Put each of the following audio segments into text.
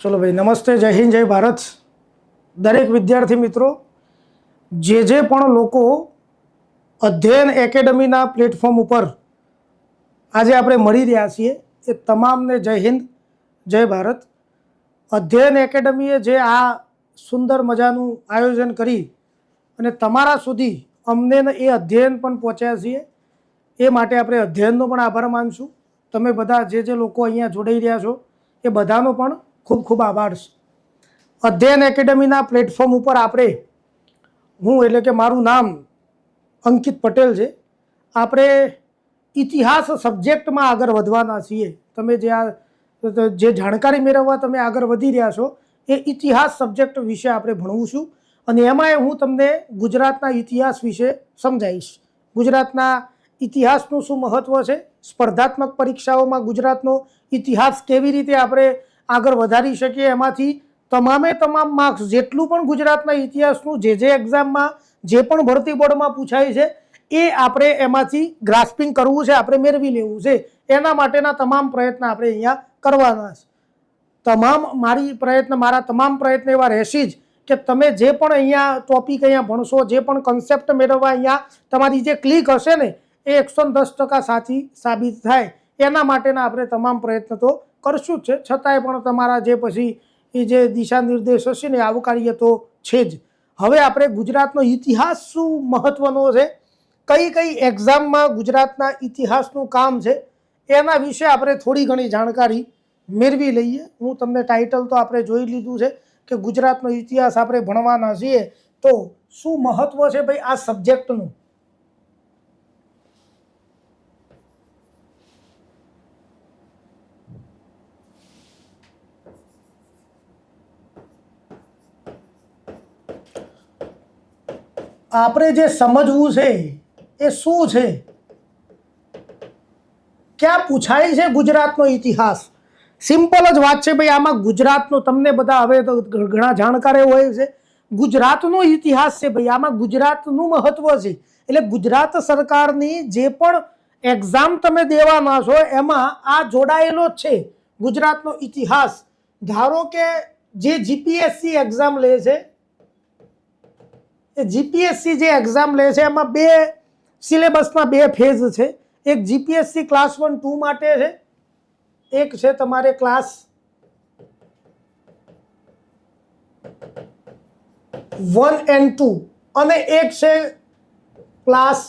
चलो भाई, नमस्ते, जय हिंद, जय भारत। दरेक विद्यार्थी मित्रों, जे पण लोको अध्ययन एकेडमीना प्लेटफॉर्म पर आज आपणे मळी रह्या छीए ए तमामने जय हिंद, जय भारत। अध्ययन एकेडमीए जे आ सुंदर मजानुं आयोजन करी अने तमारा सुधी अमने ए अध्ययन पण पहोंच्या छीए ए माटे आपणे अध्ययननो पण आभार मानशुं। तमे बधा जे लोको अहींया जोડાઈ રહ્યા છો એ બધાનો પણ खूब खूब आभार छे। अध्ययन एकेडमीना प्लेटफॉर्म पर आपणे हूँ एटले के मारुं नाम अंकित पटेल छे। आपणे इतिहास सब्जेक्ट में आगळ वधवाना छीए। तमे जे जाणकारी मेळववा तमे आगळ वधी रह्या छो ए इतिहास सब्जेक्ट विषे आपणे भणવું छुं अने एमांय हूँ तमने गुजरातना इतिहास विषे समजावीश। गुजरातना इतिहासनुं शुं महत्व छे, स्पर्धात्मक परीक्षाओमां गुजरातनो इतिहास केवी रीते आपणे आगळ वधारी शकीए, एमांथी तमामे तमाम मार्क्स जेटलुं पण गुजरातना इतिहासनुं जे एक्जाममां जे पण भरती बोर्डमां पूछाय छे ए आपणे एमांथी ग्रास्पिंग करवुं छे, आपणे मेळवी लेवुं छे। एना माटेना तमाम प्रयत्न आपणे अहींया करवाना छे। मारा तमाम प्रयत्न एवा रहेशे ज के तमे जे पण अहींया टॉपिक अहींया भणशो, जे पण कॉन्सेप्ट मेळववा अहींया तमारी जे क्लिक हशे ने ए 110% साची साबित थाय एना माटेना आपणे तमाम प्रयत्न तो करशुं ज छे। छतांय पण तमारा जे पछी ए जे दिशा निर्देश हशे ने आवकारीए तो छे ज। हवे आपणे गुजरातनो इतिहास शुं महत्वनो छे, कई कई एक्जाममां गुजरातना इतिहासनुं काम छे एना विषे आपणे थोड़ी घणी जाणकारी मेळवी लईए। हूँ तमने टाइटल तो आपणे जोई लीधुं छे के गुजरातनो इतिहास आपणे भणवाना छीए तो शुं महत्व छे भाई आ सब्जेक्टनुं। आपणे जे समजवुं छे ए शुं छे, क्या पूछाय छे गुजरातनो इतिहास। सिम्पल ज वात छे भाई, आमां गुजरातनो तमने बधा हवे तो घणा जाणकार होय छे। गुजरातनो इतिहास छे भाई, आमां गुजरातनुं महत्व छे। એટલે ગુજરાત સરકારની જે પણ એક્ઝામ તમે દેવાના છો એમાં આ જોડાયેલો જ છે ગુજરાતનો ઇતિહાસ। ધારો કે જે જીપીએસસી એક્ઝામ લે છે जीपीएससी जे एक्जाम ले छे एमां बे सिलेबसमां बे फेज छे। एक जीपीएससी क्लास 1 2 माटे छे, एक छे तमारे क्लास 1 and 2 अने एक छे क्लास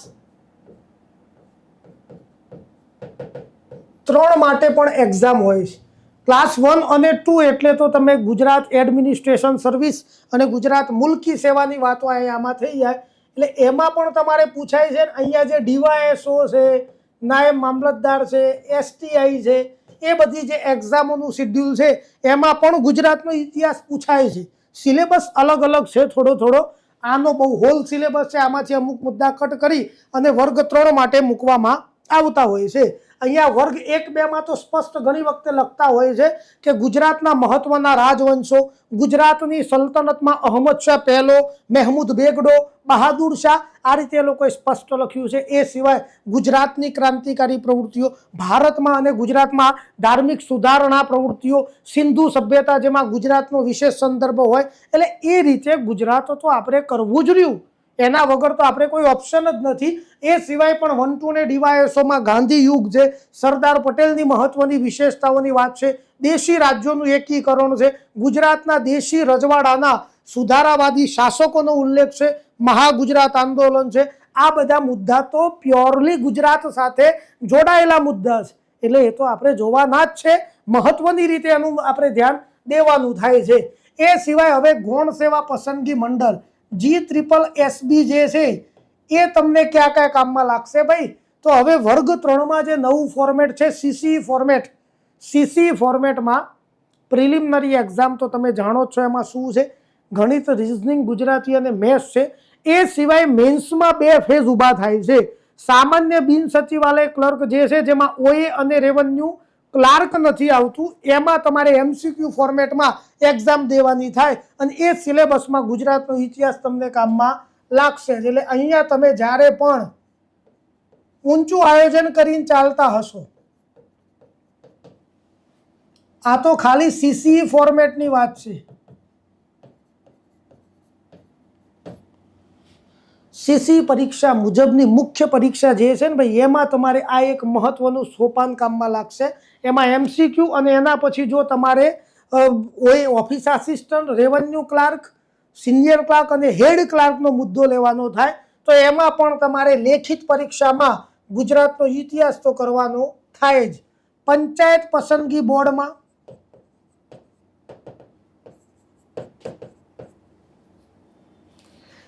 3 माटे पण एक्जाम होय छे। क्लास 1 અને 2 એટલે તો તમે ગુજરાત એડમિનિસ્ટ્રેશન સર્વિસ અને ગુજરાત મુલકી સેવાની વાતો આમાં થઈ જાય એટલે એમાં પણ તમારે પૂછાય છે। અહીંયા જે ડીવાયએસઓ છે, નાયબ મામલતદાર છે, એસટીઆઈ છે, એ બધી જે એક્ઝામોનું શેડ્યુલ છે એમાં પણ ગુજરાતનો ઇતિહાસ પૂછાય છે। સિલેબસ અલગ અલગ છે થોડો આનો બહુ હોલ સિલેબસ છે, આમાંથી અમુક મુદ્દા કટ કરી અને વર્ગ 3 માટે મૂકવામાં આવતા હોય છે। અહીંયા વર્ગ 1 2 માં તો સ્પષ્ટ ઘણી વખતે લખતા હોય છે કે ગુજરાતના મહત્વના રાજવંશો, ગુજરાતની સલ્તનતમાં અહમદ શાહ પહેલો, મહેમૂદ બેગડો, બહાદુર શાહ, આ રીતે એ લોકોએ સ્પષ્ટ લખ્યું છે। એ સિવાય ગુજરાતની ક્રાંતિકારી પ્રવૃત્તિઓ, ભારતમાં અને ગુજરાતમાં ધાર્મિક સુધારણા પ્રવૃત્તિઓ, સિંધુ સભ્યતા જેમાં ગુજરાતનો વિશેષ સંદર્ભ હોય એટલે એ રીતે ગુજરાત તો આપણે કરવું જ રહ્યું, એના વગર તો આપણે કોઈ ઓપ્શન જ નથી। એ સિવાય પણ 1 2 ને ડીવાયએસઓમાં ગાંધી યુગ છે, સરદાર પટેલની મહત્વની વિશેષતાઓની વાત છે, દેશી રાજ્યોનું એકીકરણ છે, ગુજરાતના દેશી રજવાડાના સુધારાવાદી શાસકોનો ઉલ્લેખ છે, મહાગુજરાત આંદોલન છે। આ બધા મુદ્દા તો પ્યોરલી ગુજરાત સાથે જોડાયેલા મુદ્દા છે એટલે એ તો આપણે જોવાના જ છે। મહત્વની રીતે એનું આપણે ध्यान દેવાનું થાય છે। એ સિવાય હવે ગૌણ સેવા પસંદગી મંડળ G-SSB જે છે એ તમને ક્યાં ક્યાં કામમાં લાગશે ભાઈ, તો હવે વર્ગ 3 માં જે નવું ફોર્મેટ છે સીસી ફોર્મેટમાં પ્રિલિમિનરી એક્ઝામ તો તમે જાણો જ છો એમાં શું છે, ગણિત, રિઝનિંગ, ગુજરાતી અને મેથ્સ છે। એ સિવાય મેન્સમાં 2 ફેઝ ઊભા થાય છે। સામાન્ય બિન સચિવાલય ક્લર્ક જે છે જેમાં ઓએ અને રેવન્યુ ક્લાર્ક નથી આવતું, એમાં તમારે એમસીક્યુ ફોર્મેટમાં એક્ઝામ દેવાની થાય અને એ સિલેબસમાં ગુજરાતનો ઇતિહાસ તમને કામમાં લાગશે। એટલે અહીંયા તમે જ્યારે પણ ઊંચું આયોજન કરીને ચાલતા હશો આ તો ખાલી સીસીઈ ફોર્મેટની વાત છે. સીસી પરીક્ષા મુજબની મુખ્ય પરીક્ષા જે છે ને ભાઈ, એમાં તમારે આ એક મહત્વનું સોપાન કામમાં લાગશે. એમાં એમસીક્યુ અને એના પછી જો તમારે હોય office assistant, revenue clerk, senior clerk અને હેડ ક્લાર્કનો મુદ્દો લેવાનો થાય તો એમાં પણ તમારે લેખિત પરીક્ષામાં ગુજરાતનો ઇતિહાસ તો કરવાનો થાય જ. પંચાયત પસંદગી બોર્ડમાં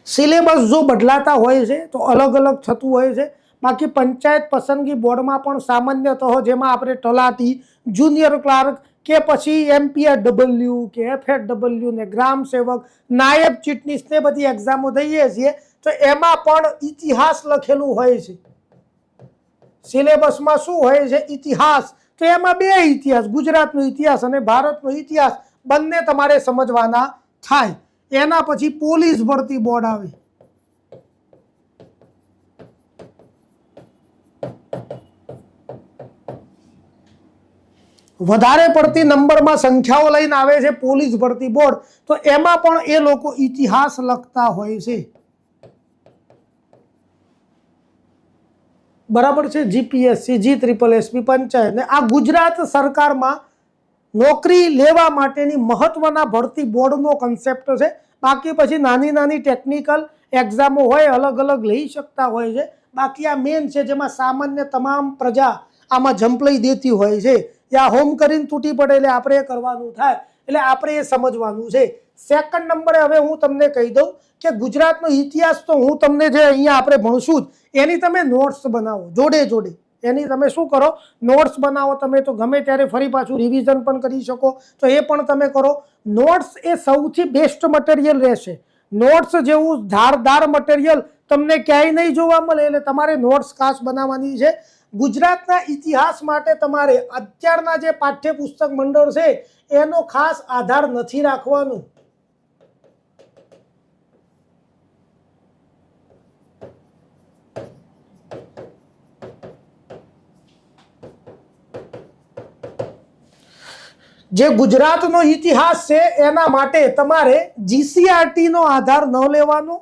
સિલેબસ જો બદલાતા હોય છે તો અલગ અલગ થતું હોય છે. બાકી પંચાયત પસંદગી બોર્ડમાં પણ સામાન્યતઃ જેમાં આપણે તલાટી, જુનિયર ક્લાર્ક કે પછી MPW કે FHW ને ગ્રામ સેવક, નાયબ ચીટનીસ ને બધી એક્ઝામો દઈએ છીએ તો એમાં પણ ઇતિહાસ લખેલું હોય છે. સિલેબસમાં શું હોય છે? ઇતિહાસ. તો એમાં બે ઇતિહાસ, ગુજરાતનો ઇતિહાસ અને ભારતનો ઇતિહાસ બંને તમારે સમજવાના થાય. એના પછી પોલીસ ભરતી બોર્ડ આવે. વધારે પડતી નંબરમાં સંખ્યાઓ લઈને આવે છે પોલીસ ભરતી બોર્ડ, તો એમાં પણ એ લોકો ઇતિહાસ લખતા હોય છે. બરાબર છે. જીપીએસસી, GSSB, પંચાયત ને આ ગુજરાત સરકારમાં નોકરી લેવા માટેની મહત્વના ભરતી બોર્ડનો કન્સેપ્ટ છે. બાકી પછી નાની નાની ટેકનિકલ એક્ઝામો હોય, અલગ અલગ લઈ શકતા હોય છે. બાકી આ મેન છે જેમાં સામાન્ય તમામ પ્રજા આમાં જંપ લઈ દેતી હોય છે. યા હોમ કરીને તૂટી પડે એટલે આપણે એ કરવાનું થાય, એટલે આપણે એ સમજવાનું છે. સેકન્ડ નંબરે હવે હું તમને કહી દઉં કે ગુજરાતનો ઇતિહાસ તો હું તમને જે અહીંયા આપણે ભણશું જ એની તમે નોટ્સ બનાવો જોડે જોડે. એની તમે શું કરો? નોટ્સ બનાવો. તમે તો ગમે ત્યારે ફરી પાછું રિવિઝન પણ કરી શકો, તો એ પણ તમે કરો. નોટ્સ એ સૌથી બેસ્ટ મટીરિયલ રહેશે. નોટ્સ જેવું ધારદાર મટીરિયલ તમને ક્યાંય નહીં જોવા મળે, એટલે તમારે નોટ્સ ખાસ બનાવવાની છે. ગુજરાતના ઇતિહાસ માટે તમારે અત્યારના જે પાઠ્યપુસ્તક મંડળ છે એનો ખાસ આધાર નથી રાખવાનો. જે ગુજરાતનો ઇતિહાસ છે એના માટે તમારે GCRT નો આધાર ન લેવાનો.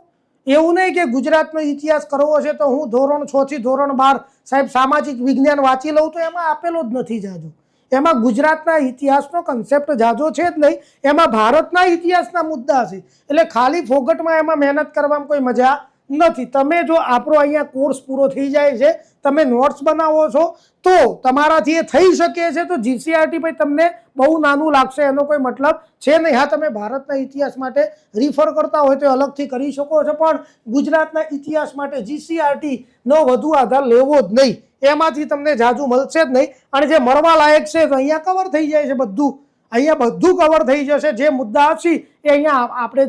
એવું નહીં કે ગુજરાતનો ઇતિહાસ કરવો છે તો હું ધોરણ 6 થી ધોરણ 12 સાહેબ સામાજિક વિજ્ઞાન વાંચી લઉં, તો એમાં આપેલો જ નથી જાજો. એમાં ગુજરાતના ઇતિહાસનો કન્સેપ્ટ જાજો છે જ નહીં. એમાં ભારતના ઇતિહાસના મુદ્દા છે, એટલે ખાલી ફોગટમાં એમાં મહેનત કરવામાં કોઈ મજા નથી. તમે જો આપણો અહીંયા કોર્સ પૂરો થઈ જાય છે, તમે નોટ્સ બનાવો છો તો તમારાથી એ થઈ શકે છે. તો GCRT ભાઈ તમને બહુ નાનું લાગશે, એનો કોઈ મતલબ છે નહીં. હા, તમે ભારતના ઇતિહાસ માટે રિફર કરતા હોય તો અલગથી કરી શકો છો, પણ ગુજરાતના ઇતિહાસ માટે GCRT નો વધુ આધાર લેવો જ નહીં. એમાંથી તમને જાજુ મળશે જ નહીં. અને જે મળવા લાયક છે તો અહીંયા કવર થઈ જાય છે બધું. અહીંયા બધું કવર થઈ જશે. જે મુદ્દા હશે એ અહીંયા આપણે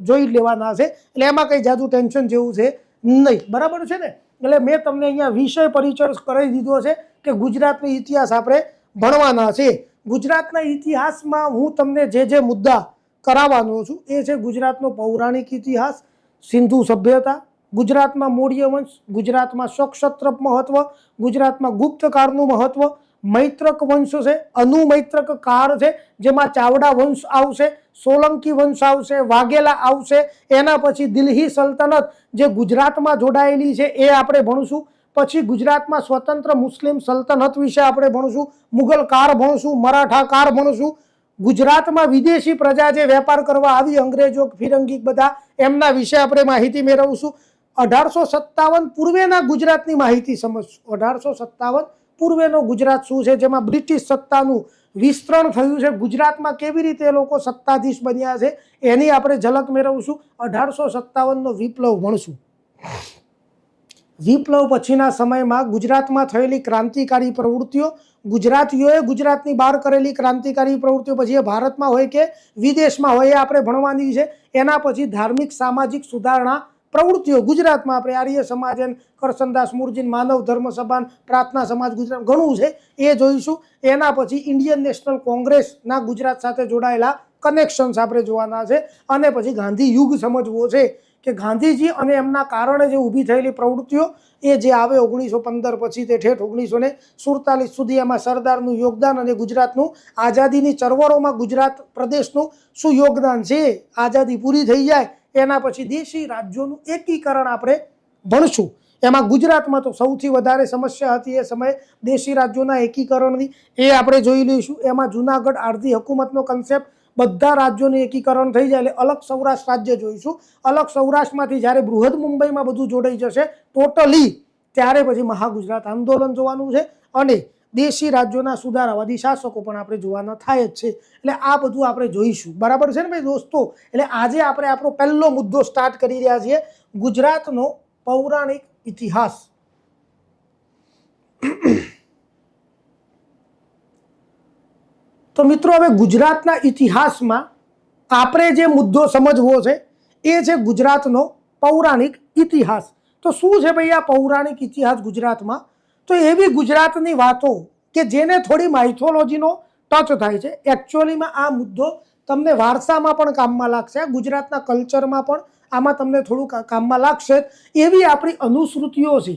જોઈ લેવાના છે, એટલે એમાં કંઈ જાજુ ટેન્શન જેવું છે નહીં. બરાબર છે ને? એટલે મેં તમને અહીંયા વિષય પરિચય કરી દીધો છે કે ગુજરાતનો ઇતિહાસ આપણે ભણવાના છે. ગુજરાતના ઇતિહાસમાં હું તમને જે મુદ્દા કરાવવાનો છું એ છે ગુજરાતનો પૌરાણિક ઇતિહાસ, સિંધુ સભ્યતા, ગુજરાતમાં મૌર્ય વંશ, ગુજરાતમાં શક મહત્વ, ગુજરાતમાં ગુપ્તકાળનું મહત્વ, મૈત્રક વંશ છે, અનુમૈત્રક કાળ છે જેમાં ચાવડા વંશ આવશે, સોલંકી વંશ આવશે, વાઘેલા આવશે. એના પછી દિલ્હી સલ્તનત જે ગુજરાતમાં જોડાયેલી છે એ આપણે ભણશું. પછી ગુજરાતમાં સ્વતંત્ર મુસ્લિમ સલ્તનત વિશે આપણે ભણશું, મુગલ કાર ભણશું, મરાઠા કાર ભણશું. ગુજરાતમાં વિદેશી પ્રજા જે વેપાર કરવા આવી, અંગ્રેજો, ફિરંગી બધા, એમના વિશે આપણે માહિતી મેળવશું. 1857 પૂર્વેના ગુજરાતની માહિતી સમજશું. 1857 પૂર્વેનો ગુજરાત શું છે, જેમાં બ્રિટિશ સત્તાનું વિસ્તરણ થયું છે, ગુજરાતમાં કેવી રીતે એ લોકો સત્તાધીશ બન્યા છે એની આપણે ઝલક મેળવશું. 1857નો વિપ્લવ ભણશું. વિપ્લવ પછીના સમયમાં ગુજરાતમાં થયેલી ક્રાંતિકારી પ્રવૃત્તિઓ, ગુજરાતીઓએ ગુજરાતની બહાર કરેલી ક્રાંતિકારી પ્રવૃત્તિઓ, પછી એ ભારતમાં હોય કે વિદેશમાં હોય, એ આપણે ભણવાની છે. એના પછી ધાર્મિક સામાજિક સુધારણા પ્રવૃત્તિઓ ગુજરાતમાં આપણે આર્ય સમાજન, કરસનદાસ મુરજીન, માનવ ધર્મ સભાન, પ્રાર્થના સમાજ ગુજરાત, ઘણું છે એ જોઈશું. એના પછી ઇન્ડિયન નેશનલ કોંગ્રેસના ગુજરાત સાથે જોડાયેલા કનેક્શન્સ આપણે જોવાના છે. અને પછી ગાંધી યુગ સમજવો છે કે ગાંધીજી અને એમના કારણે જે ઊભી થયેલી પ્રવૃત્તિઓ એ જે આવે 1915 પછી તે ઠેઠ 1947 સુધી એમાં સરદારનું યોગદાન અને ગુજરાતનું આઝાદીની ચળવળોમાં ગુજરાત પ્રદેશનું શું યોગદાન છે, આઝાદી પૂરી થઈ જાય એના પછી દેશી રાજ્યોનું એકીકરણ આપણે ભણશું. એમાં ગુજરાતમાં તો સૌથી વધારે સમસ્યા હતી એ સમયે દેશી રાજ્યોના એકીકરણની, એ આપણે જોઈ લઈશું. એમાં જુનાગઢ આરધી હકુમતનો કન્સેપ્ટ, બધા રાજ્યોનું એકીકરણ થઈ જાય એટલે અલગ સૌરાષ્ટ્ર રાજ્ય જોઈશું. અલગ સૌરાષ્ટ્રમાંથી જ્યારે બૃહદ મુંબઈમાં બધું જોડાઈ જશે ટોટલી, ત્યારે પછી મહાગુજરાત આંદોલન જોવાનું છે અને દેશી રાજ્યોના સુધારાવાદી શાસકો પણ આપણે જોવાના થાય જ છે. એટલે આ બધું આપણે જોઈશું. બરાબર છે ને ભાઈ દોસ્તો? એટલે આજે આપણે આપણો પહેલો મુદ્દો સ્ટાર્ટ કરી રહ્યા છીએ, ગુજરાતનો પૌરાણિક ઇતિહાસ. તો મિત્રો, હવે ગુજરાતના ઇતિહાસમાં આપણે જે મુદ્દો સમજવો છે એ છે ગુજરાતનો પૌરાણિક ઇતિહાસ. તો શું છે ભાઈ આ પૌરાણિક ઇતિહાસ ગુજરાતમાં? તો એવી ગુજરાતની વાતો કે જેને થોડી માઇથોલોજીનો ટચ થાય છે. એકચ્યુઅલીમાં આ મુદ્દો તમને વારસામાં પણ કામમાં લાગશે, ગુજરાતના કલ્ચરમાં પણ આમાં તમને થોડું કામમાં લાગશે. એવી આપણી અનુશ્રુતિઓ છે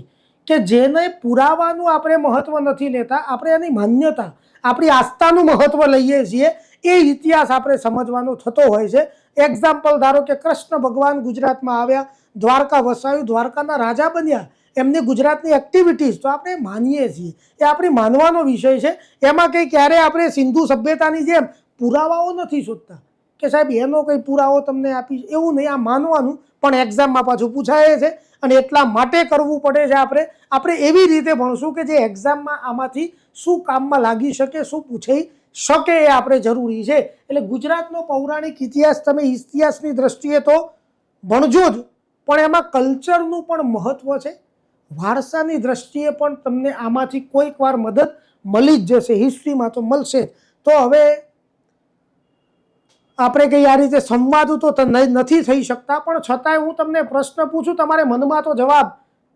કે જેને પુરાવાનું આપણે મહત્વ નથી લેતા, આપણે એની માન્યતા, આપણી આસ્થાનું મહત્વ લઈએ છીએ. એ ઇતિહાસ આપણે સમજવાનો થતો હોય છે. એક્ઝામ્પલ ધારો કે કૃષ્ણ ભગવાન ગુજરાતમાં આવ્યા, દ્વારકા વસાવ્યું, દ્વારકાના રાજા બન્યા, એમની ગુજરાતની એક્ટિવિટીઝ તો આપણે માનીએ છીએ, એ આપણે માનવાનો વિષય છે. એમાં કંઈ ક્યારે આપણે સિંધુ સભ્યતાની જેમ પુરાવાઓ નથી શોધતા કે સાહેબ એનો કંઈ પુરાવો તમને આપી, એવું નહીં. આ માનવાનું પણ એક્ઝામમાં પાછું પૂછાય છે અને એટલા માટે કરવું પડે છે. આપણે એવી રીતે ભણશું કે જે એક્ઝામમાં આમાંથી શું કામમાં લાગી શકે, શું પૂછાઈ શકે, એ આપણે જરૂરી છે. એટલે ગુજરાતનો પૌરાણિક ઇતિહાસ તમે ઇતિહાસની દ્રષ્ટિએ તો ભણજો જ, પણ એમાં કલ્ચરનું પણ મહત્વ છે. વારસાની દ્રષ્ટિએ પણ તમને આમાંથી કોઈક વાર મદદ મળી જ જશે, હિસ્ટ્રીમાં તો મળશે. તો હવે આપણે કંઈ આ રીતે સંવાદ તો નથી થઈ શકતા, પણ છતાંય હું તમને પ્રશ્ન પૂછું, તમારે મનમાં તો જવાબ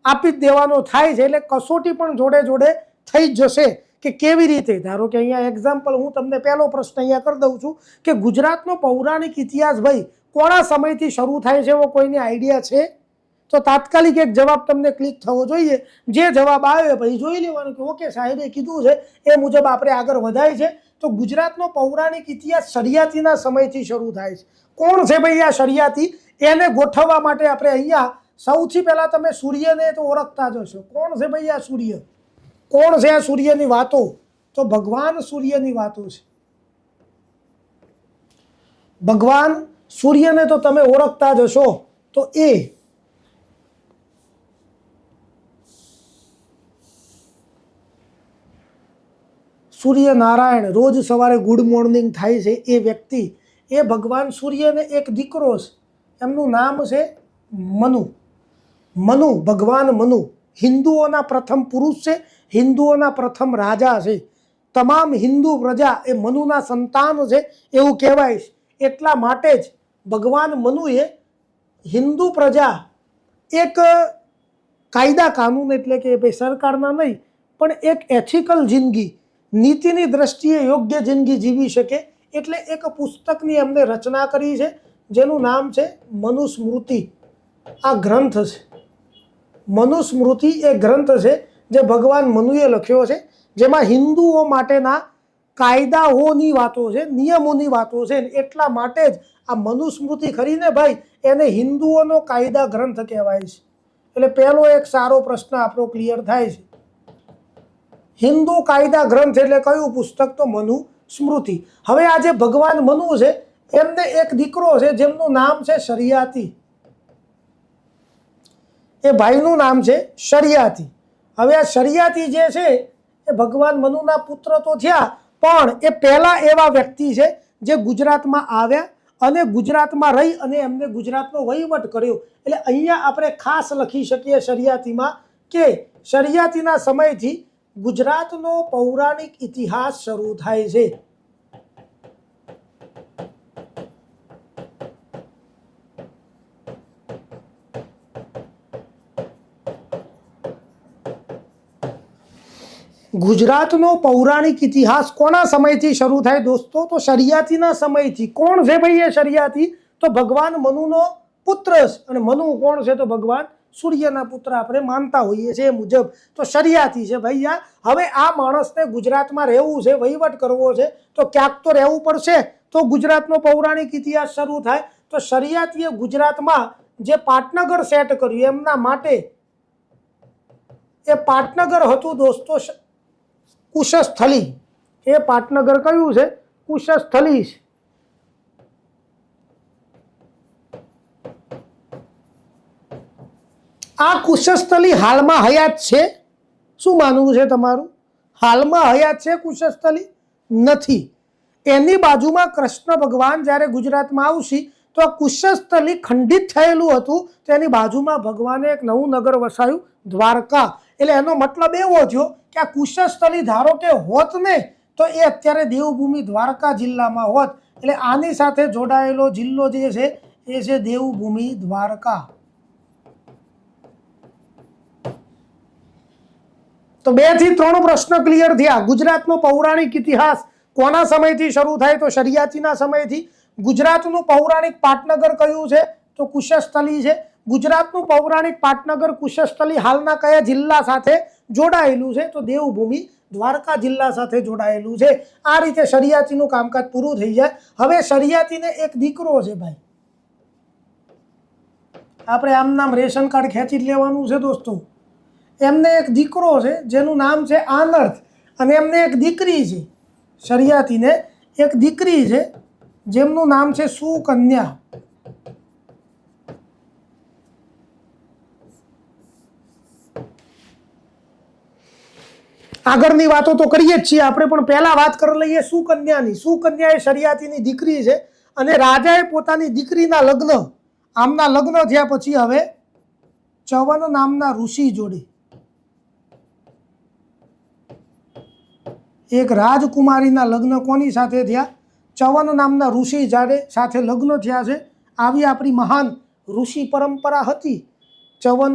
આપી જ દેવાનો થાય છે. એટલે કસોટી પણ જોડે જોડે થઈ જ જશે કે કેવી રીતે. ધારો કે અહીંયા એક્ઝામ્પલ હું તમને પહેલો પ્રશ્ન અહીંયા કરી દઉં છું કે ગુજરાતનો પૌરાણિક ઇતિહાસ ભાઈ કોના સમયથી શરૂ થાય છે, એવો કોઈને આઈડિયા છે? તો તાત્કાલિક એક જવાબ તમને ક્લિક થવો જોઈએ. જે જવાબ આવે ભાઈ જોઈ લેવાનું કે ઓકે સાહેબે કીધું છે એ મુજબ આપણે આગળ વધાય છે. તો ગુજરાતનો પૌરાણિક ઇતિહાસ શરિયાતીના સમયથી શરૂ થાય છે. કોણ છે ભાઈ આ શરિયાતી? એને ગોઠવવા માટે આપણે અહીંયા સૌથી પહેલાં તમે સૂર્યને તો ઓળખતા જ હશો. કોણ છે ભાઈ આ સૂર્ય? કોણ છે આ સૂર્યની વાતો? તો ભગવાન સૂર્યની વાતો છે. ભગવાન સૂર્યને તો તમે ઓળખતા જ હશો. તો એ સૂર્યનારાયણ રોજ સવારે ગુડ મોર્નિંગ થાય છે એ વ્યક્તિ, એ ભગવાન સૂર્યને એક દીકરો છે, એમનું નામ છે મનુ. મનુ, ભગવાન મનુ હિન્દુઓના પ્રથમ પુરુષ છે, હિન્દુઓના પ્રથમ રાજા છે. તમામ હિન્દુ પ્રજા એ મનુના સંતાન છે એવું કહેવાય છે. એટલા માટે જ ભગવાન મનુએ હિન્દુ પ્રજા એક કાયદા કાનૂન, એટલે કે ભાઈ સરકારના નહીં પણ એક એથિકલ જિંદગી, નીતિની દ્રષ્ટિએ યોગ્ય જિંદગી જીવી શકે એટલે એક પુસ્તકની અમને રચના કરી છે જેનું નામ છે મનુસ્મૃતિ. આ ગ્રંથ છે મનુસ્મૃતિ, એ ગ્રંથ છે જે ભગવાન મનુએ લખ્યો છે, જેમાં હિન્દુઓ માટેના કાયદાઓની વાતો છે, નિયમોની વાતો છે. એટલા માટે જ આ મનુસ્મૃતિ ખરીને ભાઈ એને હિન્દુઓનો કાયદા ગ્રંથ કહેવાય છે. એટલે પહેલો એક સારો પ્રશ્ન આપણો ક્લિયર થાય છે. હિન્દુ કાયદા ગ્રંથ એટલે કયું પુસ્તક? તો મનુસ્મૃતિ. હવે આ જે ભગવાન મનુ છે એમને એક દીકરો છે જેમનું નામ છે શરિયાતી. એ ભાઈનું નામ છે શરિયાતી. હવે આ શરિયાતી જે છે એ ભગવાન મનુના પુત્ર તો થયા, પણ એ પહેલા એવા વ્યક્તિ છે જે ગુજરાતમાં આવ્યા અને ગુજરાતમાં રહી અને એમને ગુજરાતનો વહીવટ કર્યો. એટલે અહીંયા આપણે ખાસ લખી શકીએ શરિયાતીમાં કે શરિયાતીના સમયથી ગુજરાતનો પૌરાણિક ઇતિહાસ શરૂ થાય છે. ગુજરાતનો પૌરાણિક ઇતિહાસ કોના સમયથી શરૂ થાય દોસ્તો? તો શરિયાતીના સમયથી. કોણ છે ભાઈ એ શરિયાતી? તો ભગવાન મનુનો પુત્ર અને મનુ કોણ છે તો ભગવાન સૂર્યના પુત્ર આપણે માનતા હોઈએ છીએ એ મુજબ તો શરિયાતી છે ભાઈ આ. હવે આ માણસને ગુજરાતમાં રહેવું છે, વહીવટ કરવો છે તો ક્યાંક તો રહેવું પડશે, તો ગુજરાતનો પૌરાણિક ઇતિહાસ શરૂ થાય. તો શરિયાતીએ ગુજરાતમાં જે પાટનગર સેટ કર્યું એમના માટે એ પાટનગર હતું દોસ્તો કુશસ્થલી. એ પાટનગર કયું છે? કુશસ્થલી છે. આ કુશસ્થલી હાલમાં હયાત છે? શું માનવું છે તમારું? હાલમાં હયાત છે કુશસ્થલી? નથી. એની બાજુમાં કૃષ્ણ ભગવાન જ્યારે ગુજરાતમાં આવશે તો આ કુશસ્થલી ખંડિત થયેલું હતું, તો એની બાજુમાં ભગવાને એક નવું નગર વસાયું દ્વારકા. એટલે એનો મતલબ એવો થયો કે આ કુશસ્થલી ધારો કે હોત ને તો એ અત્યારે દેવભૂમિ દ્વારકા જિલ્લામાં હોત. એટલે આની સાથે જોડાયેલો જિલ્લો જે છે એ છે દેવભૂમિ દ્વારકા. તો 2 થી 3 પ્રશ્ન ક્લિયર થયા. ગુજરાતનો પૌરાણિક ઇતિહાસ કોના સમયથી શરૂ થાય તો શરિયાતીના સમયથી. ગુજરાતનું પૌરાણિક પાટનગર કયું છે તો કુશસ્થલી છે. ગુજરાતનું પૌરાણિક પાટનગર કુશસ્થલી હાલના કયા જિલ્લા સાથે જોડાયેલું છે તો દેવભૂમિ દ્વારકા જિલ્લા સાથે જોડાયેલું છે. આ રીતે શરિયાતીનું કામકાજ પૂરું થઈ જાય. હવે શરિયાતીને એક દીકરો છે ભાઈ. આપણે આમ નામ રેશન કાર્ડ ખેંચી લેવાનું છે દોસ્તો. એમને એક દીકરો છે જેનું નામ છે આનર્થ અને એમને એક દીકરી છે. શરિયાતીને એક દીકરી છે જેમનું નામ છે સુકન્યા. આગળની વાતો તો કરીએ જ છીએ આપણે, પણ પહેલા વાત કરી લઈએ સુકન્યાની. સુકન્યા એ શરિયાતીની દીકરી છે અને રાજાએ પોતાની દીકરીના લગ્ન, આમના લગ્ન થયા પછી હવે ચવન નામના ઋષિ જોડે, એક રાજકુમારીના લગ્ન કોની સાથે થયા? ચવન નામના ઋષિ સાથે લગ્ન થયા છે. આવી આપણી મહાન ઋષિ પરંપરા હતી. ચવન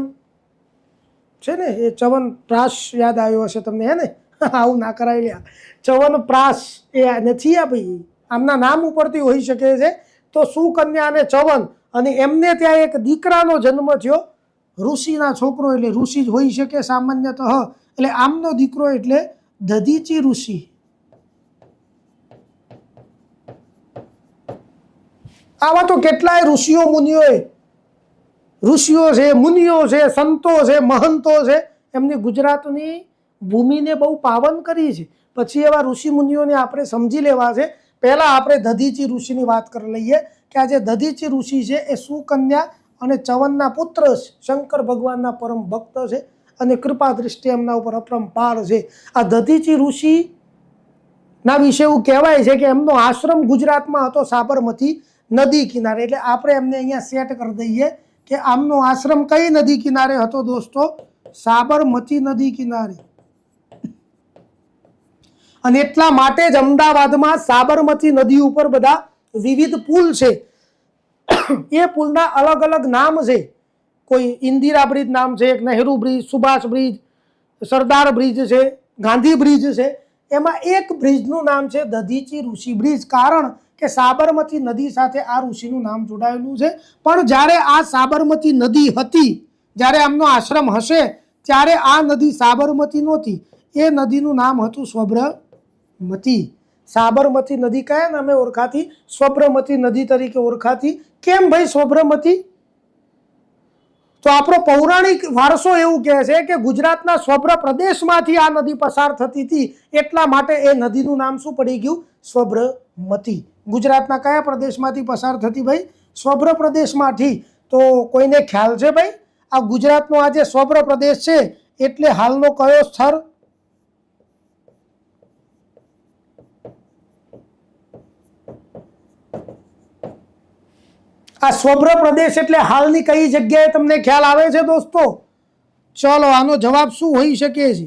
છે ને એ ચવન પ્રાસ યાદ આવ્યો હશે તમને, હે ને? આવું ના કરાવી લ્યા. ચવન પ્રાસ એ નથી આ ભાઈ, આમના નામ ઉપરથી હોઈ શકે છે. તો સુકન્યા અને ચવન, અને એમને ત્યાં એક દીકરાનો જન્મ થયો. ઋષિના છોકરો એટલે ઋષિ જ હોઈ શકે સામાન્યતઃ. એટલે આમનો દીકરો એટલે દધીચી ઋષિ. આવા તો કેટલાય ઋષિઓ છે, મુનિઓ છે, સંતો છે, મહંતો છે, એમની ગુજરાતની ભૂમિને બહુ પાવન કરી છે. પછી એવા ઋષિ મુનિઓને આપણે સમજી લેવા છે. પહેલા આપણે દધીચી ઋષિની વાત કરી લઈએ કે આ જે દધીચી ઋષિ છે એ સુકન્યા અને ચવનના પુત્ર છે. શંકર ભગવાનના પરમ ભક્ત છે અને કૃપા દૃષ્ટિ એમના ઉપર અપરંપાર છે. આ દધીચી ઋષિ ના વિશે એવું કહેવાય છે કે એમનો આશ્રમ ગુજરાતમાં હતો સાબરમતી નદી કિનારે. એટલે આપણે એમને અહીંયા સેટ કરી દઈએ કે આમનો આશ્રમ કઈ નદી કિનારે હતો દોસ્તો? સાબરમતી નદી કિનારે. અને એટલા માટે જ અમદાવાદમાં સાબરમતી નદી ઉપર બધા વિવિધ પુલ છે. એ પુલના અલગ અલગ નામ છે. કોઈ ઇન્દિરા બ્રિજ નામ છે, એક નહેરુ બ્રિજ, સુભાષ બ્રિજ, સરદાર બ્રિજ છે, ગાંધી બ્રિજ છે. એમાં એક બ્રિજનું નામ છે દધીચી ઋષિ બ્રિજ, કારણ કે સાબરમતી નદી સાથે આ ઋષિનું નામ જોડાયેલું છે. પણ જ્યારે આ સાબરમતી નદી હતી, જ્યારે આમનો આશ્રમ હશે ત્યારે આ નદી સાબરમતી નહોતી. એ નદીનું નામ હતું સ્વબ્રમતી. સાબરમતી નદી કયા નામે ઓળખાતી? સ્વબ્રમતી નદી તરીકે ઓળખાતી. કેમ ભાઈ સ્વબ્રમતી? તો આપણો પૌરાણિક વારસો એવું કહે છે કે ગુજરાતના સ્વબ્ર પ્રદેશમાંથી આ નદી પસાર થતી હતી, એટલા માટે એ નદીનું નામ શું પડી ગયું? સ્વબ્રમતી. ગુજરાતના કયા પ્રદેશમાંથી પસાર થતી ભાઈ? સ્વબ્ર પ્રદેશમાંથી. તો કોઈને ખ્યાલ છે ભાઈ આ ગુજરાતનો આ જે સ્વબ્ર પ્રદેશ છે એટલે હાલનો કયો સ્થળ? આ સ્વબ્ર પ્રદેશ એટલે હાલની કઈ જગ્યાએ તમને ખ્યાલ આવે છે દોસ્તો? ચલો આનો જવાબ શું હોઈ શકે છે?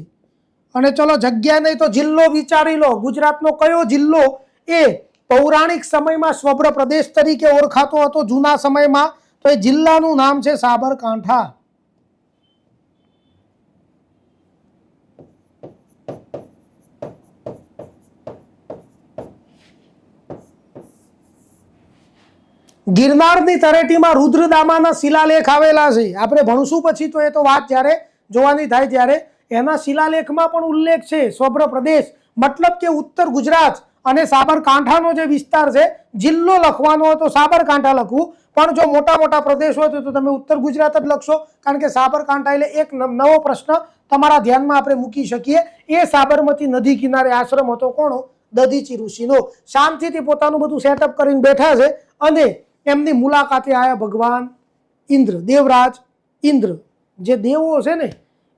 અને ચલો જગ્યા નહીં તો જિલ્લો વિચારી લો. ગુજરાતનો કયો જિલ્લો એ પૌરાણિક સમયમાં સ્વબ્ર પ્રદેશ તરીકે ઓળખાતો હતો જૂના સમયમાં? તો એ જિલ્લાનું નામ છે સાબરકાંઠા. ગિરનારની તળેટીમાં રુદ્રદામાના શિલાલેખ આવેલા છે. આપણે ભણશું પછી તો એ તો વાત જ્યારે જોવાની થાય ત્યારે એના શિલાલેખમાં પણ ઉલ્લેખ છે. સૌભ્ર પ્રદેશ મતલબ કે ઉત્તર ગુજરાત અને સાબરકાંઠાનો જે વિસ્તાર છે, જિલ્લો લખવાનો હોય તો સાબરકાંઠા લખવું, પણ જો મોટા મોટા પ્રદેશ હોય તો તમે ઉત્તર ગુજરાત જ લખશો, કારણ કે સાબરકાંઠા એટલે એક નવો પ્રશ્ન તમારા ધ્યાનમાં આપણે મૂકી શકીએ. એ સાબરમતી નદી કિનારે આશ્રમ હતો કોનો? દધીચી ઋષિનો. શાંતિથી પોતાનું બધું સેટઅપ કરીને બેઠા છે અને એમની મુલાકાતે આવ્યા ભગવાન ઇન્દ્ર, દેવરાજ ઇન્દ્ર. જે દેવો છે ને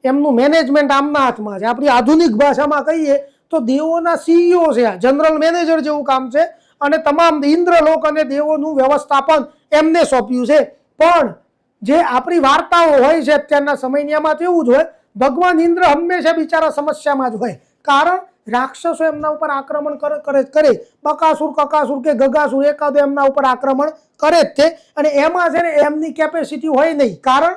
એમનું મેનેજમેન્ટ આમના હાથમાં છે. આપણી આધુનિક ભાષામાં કહીએ તો દેવોના સીઈઓ છે, આ જનરલ મેનેજર જેવું કામ છે, અને તમામ ઇન્દ્રલોક અને દેવોનું વ્યવસ્થાપન એમને સોંપ્યું છે. પણ જે આપણી વાર્તાઓ હોય છે અત્યારના સમયની એમાં તેવું જ હોય, ભગવાન ઇન્દ્ર હંમેશા બિચારા સમસ્યામાં જ હોય. કારણ રાક્ષસો એમના ઉપર આક્રમણ કરે, બકાસુર કકાસુર કે ગગાસુર એકાદો એમના ઉપર આક્રમણ કરે જ તે, અને એમાં છે ને એમની કેપેસિટી હોય નહીં. કારણ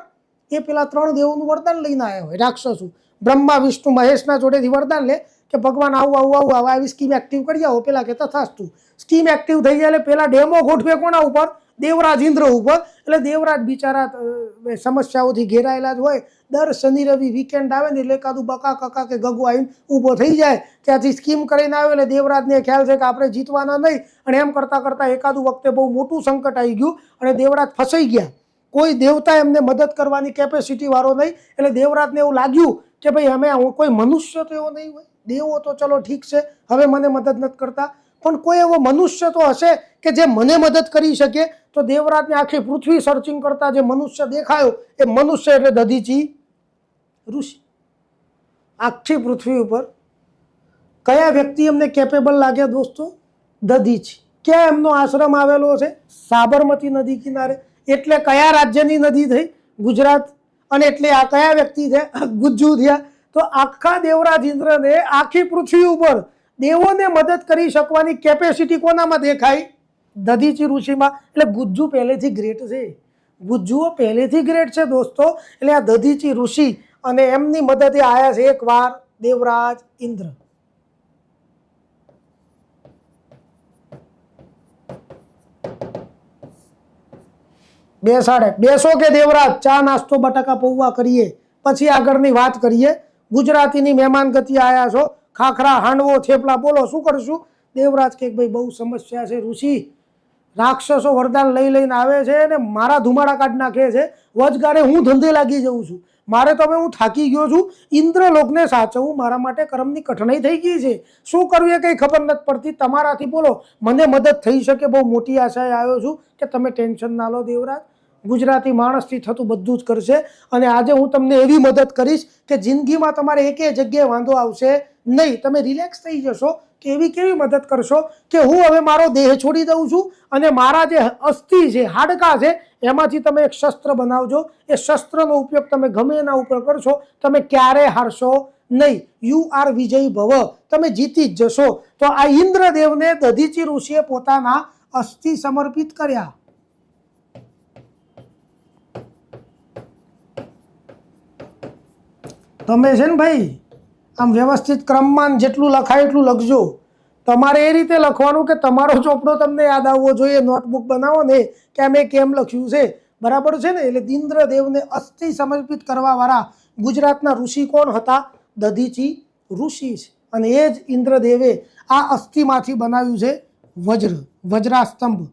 એ પેલા 3 દેવોનું વરદાન લઈને આવ્યા હોય રાક્ષસો, બ્રહ્મા વિષ્ણુ મહેશના જોડેથી વરદાન લે કે ભગવાન આવું આવી સ્કીમ એક્ટિવ કરી આવો. પેલા કે તથાસ્તુ. સ્કીમ એક્ટિવ થઈ જાય એટલે પેલા ડેમો ગોઠવે કોના ઉપર? દેવરાજ ઇન્દ્ર ઉપર. એટલે દેવરાજ બિચારા સમસ્યાઓથી ઘેરાયેલા જ હોય. દર શનિ રવિ વીકેન્ડ આવે ને એટલે એકાદું બકા કકા કે ગગુ આવીને ઊભો થઈ જાય, ત્યાંથી સ્કીમ કરીને આવે એટલે દેવરાજને ખ્યાલ છે કે આપણે જીતવાના નહીં, અને એમ કરતાં કરતાં એકાદું વખતે બહુ મોટું સંકટ આવી ગયું અને દેવરાજ ફસાઈ ગયા. કોઈ દેવતા એમને મદદ કરવાની કેપેસિટી વાળો નહીં. એટલે દેવરાજને એવું લાગ્યું કે ભાઈ અમે કોઈ મનુષ્ય તો એવો નહીં હોય, દેવો તો ચલો ઠીક છે હવે મને મદદ નથી કરતા, પણ કોઈ એવો મનુષ્ય તો હશે કે જે મને મદદ કરી શકે. તો દેવરાજને આખી પૃથ્વી સર્ચિંગ કરતા જે મનુષ્ય દેખાયો એ મનુષ્ય એટલે દધીચી ઋષિ. આખી પૃથ્વી ઉપર કયા વ્યક્તિ એમને કેપેબલ લાગ્યા દોસ્તો? દધીચી. ક્યાં એમનો આશ્રમ આવેલો છે? સાબરમતી નદી કિનારે. એટલે કયા રાજ્યની નદી થઈ? ગુજરાત. અને એટલે આ કયા વ્યક્તિ છે? ગુજ્જુ થયા. તો આખા દેવરાજ ઇન્દ્રને આખી પૃથ્વી ઉપર દેવોને મદદ કરી શકવાની કેપેસિટી કોનામાં દેખાય? દધીચી ઋષિમાં. એટલે ગુજ્જુ પહેલેથી ગ્રેટ છે, ગુજ્જુઓ પહેલેથી ગ્રેટ છે દોસ્તો. એટલે આ દધીચી ઋષિ અને એમની મદદે આવ્યા છે એકવાર દેવરાજ ઇન્દ્ર. બેસો કે દેવરાજ, ચા નાસ્તો બટાકા પૌવા કરીએ, પછી આગળની વાત કરીએ. ગુજરાતીની મહેમાન ગતિ આવ્યા છો, ખાખરા હાંડવો થેપલા, બોલો શું કરશું? દેવરાજ કે ભાઈ બહુ સમસ્યા છે ઋષિ, રાક્ષસો વરદાન લઈને આવે છે ને મારા ધુમાડા કાઢ નાખે છે, વચગાળે હું ધંધે લાગી જઉં છું, મારે તો હવે હું થાકી ગયો છું, ઇન્દ્રલોકને સાચવવું મારા માટે કર્મની કઠણાઈ થઈ ગઈ છે, શું કરવું એ કંઈ ખબર નથી પડતી, તમારાથી બોલો મને મદદ થઈ શકે, બહુ મોટી આશાએ આવ્યો છું કે તમે ટેન્શન ના લો દેવરાજ, ગુજરાતી માણસથી થતું બધું જ કરશે, અને આજે હું તમને એવી મદદ કરીશ કે જિંદગીમાં તમારે એકે જગ્યાએ વાંધો આવશે નહીં, તમે રિલેક્સ થઈ જશો. કે એવી કેવી મદદ કરશો કે હું હવે મારો દેહ છોડી દઉં છું અને મારા જે અસ્થિ છે, હાડકા છે, એમાંથી તમે એક શસ્ત્ર બનાવજો, એ શસ્ત્રનો ઉપયોગ તમે ગમે એના ઉપર કરશો, તમે ક્યારેય હારશો નહીં, યુ આર વિજયી ભવ, તમે જીતી જ જશો. તો આ ઇન્દ્રદેવને દધીચી ઋષિએ પોતાના અસ્થિ સમર્પિત કર્યા. તમે છે ને ભાઈ આમ વ્યવસ્થિત ક્રમમાં જેટલું લખાય એટલું લખજો. તમારે એ રીતે લખવાનું કે તમારો ચોપડો તમને યાદ આવવો જોઈએ. નોટબુક બનાવો ને કે મેં કેમ લખ્યું છે, બરાબર છે ને? એટલે ઇન્દ્રદેવને અસ્થિ સમર્પિત કરવા વાળા ગુજરાતના ઋષિ કોણ હતા? દધીચી ઋષિ છે. અને એ જ ઇન્દ્રદેવે આ અસ્થિમાંથી બનાવ્યું છે વજ્રાસ્તંભ.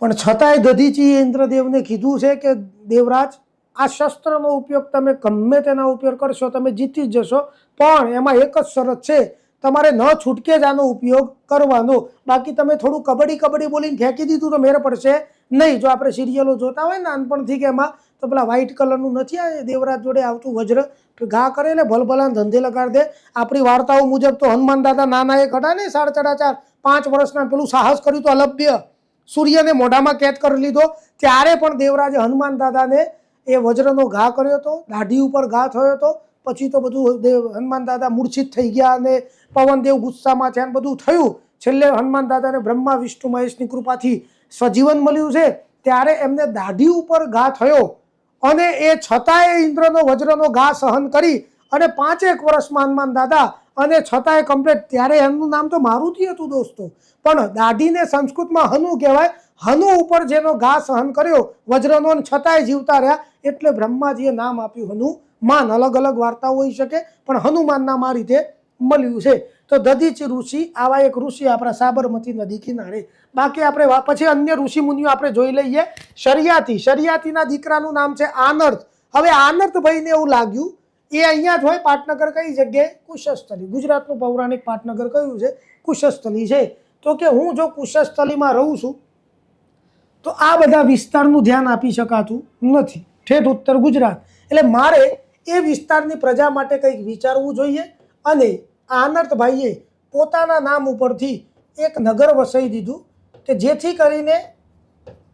પણ છતાંય દધીચીએ ઇન્દ્રદેવને કીધું છે કે દેવરાજ, આ શસ્ત્રનો ઉપયોગ તમે ગમે તેના ઉપર કરશો તમે જીતી જ જશો, પણ એમાં એક જ શરત છે, તમારે ન છૂટકે જ આનો ઉપયોગ કરવાનો, બાકી તમે થોડું કબડ્ડી બોલીને ફેંકી દીધું તો મેળ પડશે નહીં. જો આપણે સિરિયલો જોતા હોય નાનપણથી કે એમાં તો પેલા વ્હાઇટ કલરનું નથી આ દેવરાજ જોડે આવતું વજ્ર, ઘા કરે એટલે ભલભલાને ધંધે લગાડી દે. આપણી વાર્તાઓ મુજબ તો હનુમાન દાદા નાના એક હતા ને 4.5 5 વર્ષના, પેલું સાહસ કર્યું તો અલભ્ય, સૂર્યને મોઢામાં કેદ કરી લીધો, ત્યારે પણ દેવરાજે હનુમાન દાદાને એ વજ્રનો ઘા કર્યો હતો, દાઢી ઉપર ઘા થયો હતો, પછી તો બધું હનુમાન દાદા મૂર્છિત થઈ ગયા અને પવનદેવ ગુસ્સામાં થયા, બધું થયું. છેલ્લે હનુમાન દાદાને બ્રહ્મા વિષ્ણુ મહેશની કૃપાથી સજીવન મળ્યું છે, ત્યારે એમને દાઢી ઉપર ઘા થયો, અને એ છતાંય ઇન્દ્રનો વજ્રનો ઘા સહન કરી અને 5 વર્ષમાં હનુમાન દાદા અને છતાંય કમ્પ્લીટ, ત્યારે એમનું નામ તો મારુતિ હતું દોસ્તો, પણ દાઢીને સંસ્કૃતમાં હનુ કહેવાય. હનુ ઉપર જેનો ઘા સહન કર્યો વજ્રનો, છતાંય જીવતા રહ્યા, એટલે બ્રહ્માજીએ નામ આપ્યું હનુમાન. અલગ અલગ વાર્તાઓ હોઈ શકે, પણ હનુમાન નામ આ રીતે મળ્યું છે. તો દધીચી ઋષિ આવા એક ઋષિ આપણા સાબરમતી નદી કિનારે. બાકી આપણે પછી અન્ય ઋષિ મુનિઓ આપણે જોઈ લઈએ. શરિયાતીના દીકરાનું નામ છે આનર્ત. હવે આનર્તભાઈને એવું લાગ્યું એ અહીંયા જ હોય, પાટનગર કઈ જગ્યાએ? કુશસ્થલી. ગુજરાતનું પૌરાણિક પાટનગર કયું છે? કુશસ્થલી છે. તો કે હું જો કુશસ્થલીમાં રહું છું તો આ બધા વિસ્તારનું ધ્યાન આપી શકાતું નથી, ઠેઠ ઉત્તર ગુજરાત. એટલે મારે એ વિસ્તારની પ્રજા માટે કંઈક વિચારવું જોઈએ. અને આનર્તભાઈએ પોતાના નામ ઉપરથી એક નગર વસાવી દીધું કે જેથી કરીને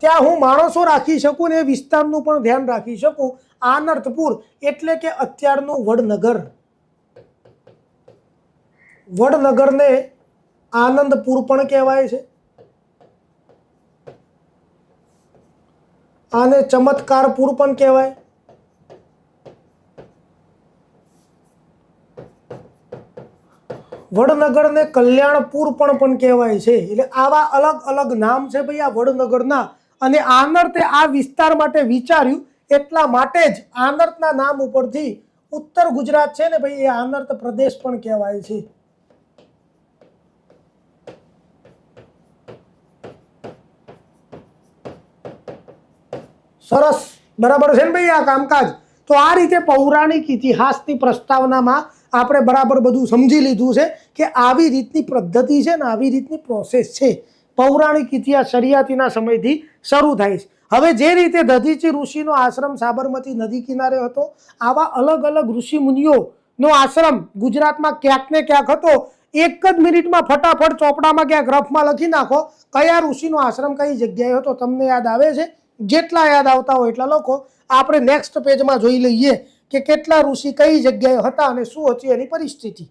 ત્યાં હું માણસો રાખી શકું ને એ વિસ્તારનું પણ ધ્યાન રાખી શકું. આનર્તપુર એટલે કે અત્યારનું વડનગર. વડનગરને આનંદપુર પણ કહેવાય છે, આને ચમત્કારપુર પણ કહેવાય. વડનગરને કલ્યાણપુર પણ કહેવાય છે. એટલે આવા અલગ અલગ નામ છે ભાઈ આ વડનગરના. અને આનર્તે આ વિસ્તાર માટે વિચાર્યું, એટલા માટે જ આનર્તના નામ ઉપરથી ઉત્તર ગુજરાત છે ને ભાઈ, એ આનર્ત પ્રદેશ પણ કહેવાય છે. સરસ, બરાબર છે ને ભાઈ આ કામકાજ. તો આ રીતે પૌરાણિક ઇતિહાસની પ્રસ્તાવનામાં આપણે બરાબર બધું સમજી લીધું છે કે આવી રીતની પદ્ધતિ છે ને, આવી રીતની પ્રોસેસ છે. પૌરાણિક ઇતિહાસ શરિયાતીના સમયથી શરૂ થાય છે. હવે જે રીતે દધીચી ઋષિનો આશ્રમ સાબરમતી નદી કિનારે હતો, આવા અલગ અલગ ઋષિ મુનિઓનો આશ્રમ ગુજરાતમાં ક્યાંક ને ક્યાંક હતો. એક જ મિનિટમાં ફટાફટ ચોપડામાં ક્યાંક રફમાં લખી નાખો કયા ઋષિનો આશ્રમ કઈ જગ્યાએ હતો. તમને યાદ આવે છે? જેટલા યાદ આવતા હોય એટલા લખો. આપણે નેક્સ્ટ પેજમાં જોઈ લઈએ કે કેટલા ઋષિ કઈ જગ્યાએ હતા અને શું હતી એની પરિસ્થિતિ.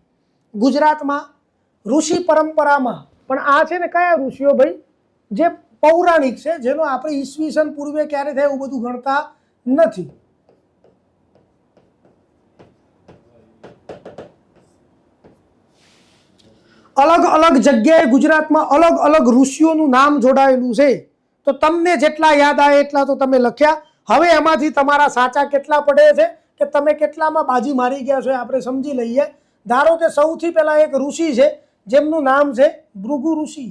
ગુજરાતમાં ઋષિ પરંપરામાં પણ આ છે ને કયા ઋષિઓ ભાઈ? જે પૌરાણિક છે, જેનો આપણે ઈસવીસન પૂર્વે ક્યારે થાય એવું બધું ગણતા નથી. અલગ અલગ જગ્યાએ ગુજરાતમાં અલગ અલગ ઋષિઓનું નામ જોડાયેલું છે. તો તમને જેટલા યાદ આવે એટલા તો તમે લખ્યા. હવે એમાંથી તમારા સાચા કેટલા પડે છે કે તમે કેટલામાં બાજી મારી ગયા છો એ આપણે સમજી લઈએ. ધારો કે સૌથી પહેલા એક ઋષિ છે જેમનું નામ છે ભૃગુ ઋષિ.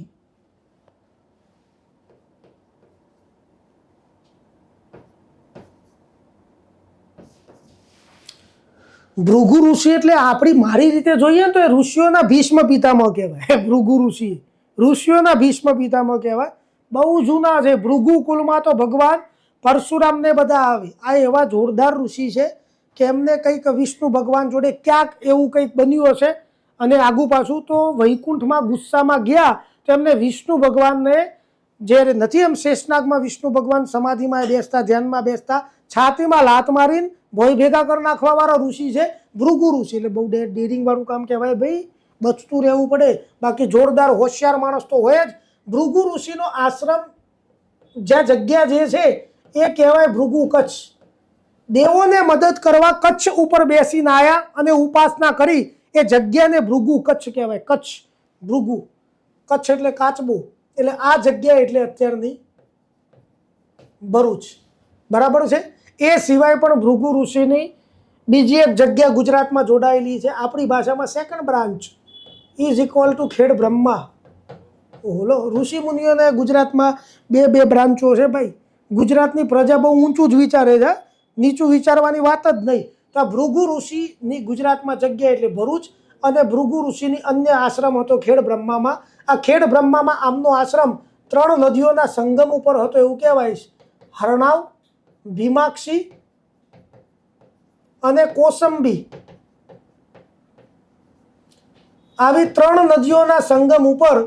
ભૃગુ ઋષિ એટલે આપણી મારી રીતે જોઈએ તો એ ઋષિઓના ભીષ્મ પિતામહ કહેવાય. ભૃગુ ઋષિ ઋષિઓના ભીષ્મ પિતામહ કહેવાય. બહુ જૂના છે. ભૃગુ કુલમાં તો ભગવાન પરશુરામ ને બધા આવે. આ એવા જોરદાર ઋષિ છે કે એમને કંઈક વિષ્ણુ ભગવાન જોડે ક્યાંક એવું કંઈક બન્યું હશે અને આગુ પાછું તો વૈકુંઠમાં ગુસ્સામાં ગયા તો એમને વિષ્ણુ ભગવાનને જે નથી એમ શેષનાગમાં વિષ્ણુ ભગવાન સમાધિમાં બેસતા, ધ્યાનમાં બેસતા, છાતીમાં લાત મારીને ભોય ભેગા કરી નાખવા વાળા ઋષિ છે ભૃગુ ઋષિ. એટલે બહુ ડેરિંગ વાળું કામ કહેવાય ભાઈ, બચતું રહેવું પડે. બાકી જોરદાર હોશિયાર માણસ તો હોય જ. ભૃગુ ઋષિનો આશ્રમ જ્યાં જગ્યા જે છે એ કહેવાય ભૃગુ કચ્છ. દેવોને મદદ કરવા કચ્છ ઉપર બેસીને આવ્યા અને ઉપાસના કરી એ જગ્યાને ભૃગુ કચ્છ કહેવાય. કચ્છ ભૃગુ, કચ્છ એટલે કાચબો. એટલે આ જગ્યા એટલે અત્યારની ભરૂચ. બરાબર છે. એ સિવાય પણ ભૃગુ ઋષિની બીજી એક જગ્યા ગુજરાતમાં જોડાયેલી છે. આપણી ભાષામાં second branch is equal to ખેડ બ્રહ્મા. ઓલો ઋષિ મુનિઓને ગુજરાતમાં બે બ્રાન્ચો છે ભાઈ. ગુજરાતની પ્રજા બહુ ઊંચું જ વિચારે છે, નીચું વિચારવાની વાત જ નહીં. તો આ ભૃગુ ઋષિની ગુજરાતમાં જગ્યા એટલે ભરૂચ. અને ભૃગુ ઋષિની અન્ય આશ્રમ હતો ખેડ બ્રહ્મામાં. આ ખેડ બ્રહ્મામાં આમનો આશ્રમ 3 નદીઓના સંગમ ઉપર હતો એવું કહેવાય છે. હરણાવ, ભીમાક્ષી અને કોસંબી. આવી 3 નદીઓના સંગમ ઉપર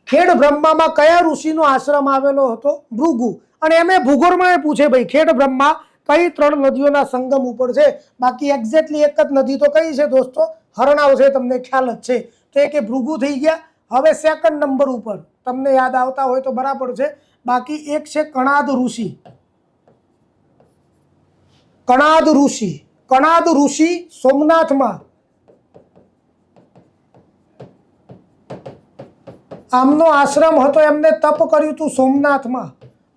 ખેડ બ્રહ્મામાં કયા ઋષિનો આશ્રમ આવેલો હતો? ભૃગુ. અને એમે ભૂગોળમાં પૂછે ભાઈ ખેડ બ્રહ્મા કઈ 3 નદીઓના સંગમ ઉપર છે. બાકી એક્ઝેક્ટલી એક જ નદી તો કઈ છે દોસ્તો? હરણાવ છે. તમને ખ્યાલ જ છે. તો એ કે ભૃગુ થઈ ગયા. હવે સેકન્ડ નંબર ઉપર તમને યાદ આવતા હોય તો બરાબર છે. બાકી એક છે કણાદ ઋષિ. કણાદ ઋષિ સોમનાથમાં આમનો આશ્રમ હતો, એમને તપ કર્યું હતું સોમનાથમાં.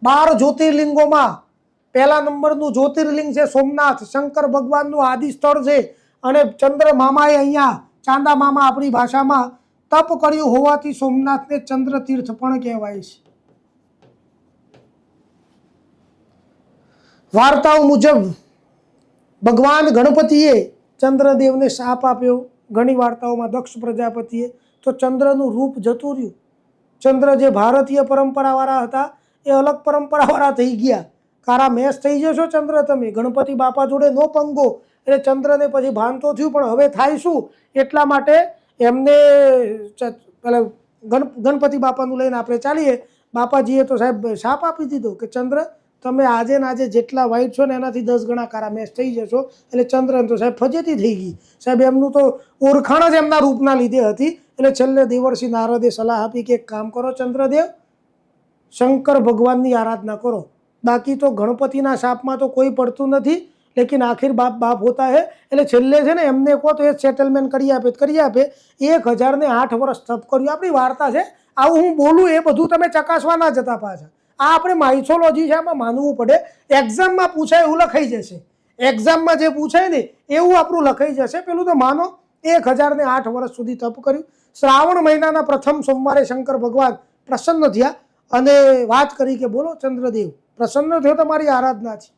12 જ્યોતિર્લિંગોમાં પહેલા નંબરનું જ્યોતિર્લિંગ છે સોમનાથ, શંકર ભગવાનનું આદિ સ્થળ છે. અને ચંદ્ર મામાએ અહીંયા ચાંદા મામા આપણી ભાષામાં તપ કર્યું હોવાથી સોમનાથને ચંદ્ર તીર્થ પણ કહેવાય છે. વાર્તાઓ મુજબ ભગવાન ગણપતિએ ચંદ્રદેવને શાપ આપ્યો. ઘણી વાર્તાઓમાં દક્ષ પ્રજાપતિએ તો ચંદ્રનું રૂપ જતું રહ્યું. ચંદ્ર જે ભારતીય પરંપરાવાળા હતા એ અલગ પરંપરાવાળા થઈ ગયા. કારા મેસ થઈ જશો ચંદ્ર તમે, ગણપતિ બાપા જોડે નો પંગો. એટલે ચંદ્રને પછી ભાન તો થયું, પણ હવે થાય શું? એટલા માટે એમને પેલા ગણપતિ બાપાનું લઈને આપણે ચાલીએ. બાપાજીએ તો સાહેબ શાપ આપી દીધો કે ચંદ્ર તમે આજે ને આજે જેટલા વાઇટ છો ને એનાથી 10 ગણા કારા મેચ થઈ જશો. એટલે ચંદ્રને તો સાહેબ ફજેતી થઈ ગઈ. સાહેબ એમનું તો ઓળખાણ જ એમના રૂપના લીધે હતી. એટલે છેલ્લે દેવર્ષિ નારદે સલાહ આપી કે એક કામ કરો ચંદ્રદેવ, શંકર ભગવાનની આરાધના કરો. બાકી તો ગણપતિના શાપમાં તો કોઈ પડતું નથી, લેકિન આખિર બાપ બાપ હોતા હે. એટલે છેલ્લે છે ને એમને કહો તો એ સેટલમેન્ટ કરી આપે. 1008 વર્ષ તપ કર્યું. આપણી વાર્તા છે. આવું હું બોલું એ બધું તમે ચકાસવા ના જતા પાછા. આ આપણે માઇથોલોજી છે, આમાં માનવું પડે. એક્ઝામમાં પૂછાય એવું લખાઈ જશે. એક્ઝામમાં જે પૂછાય ને એવું આપણું લખાઈ જશે. પેલું તો માનો 1008 વર્ષ સુધી તપ કર્યું. શ્રાવણ મહિનાના પ્રથમ સોમવારે શંકર ભગવાન પ્રસન્ન થયા અને વાત કરી કે બોલો ચંદ્રદેવ, પ્રસન્ન થયો તમારી આરાધના છે,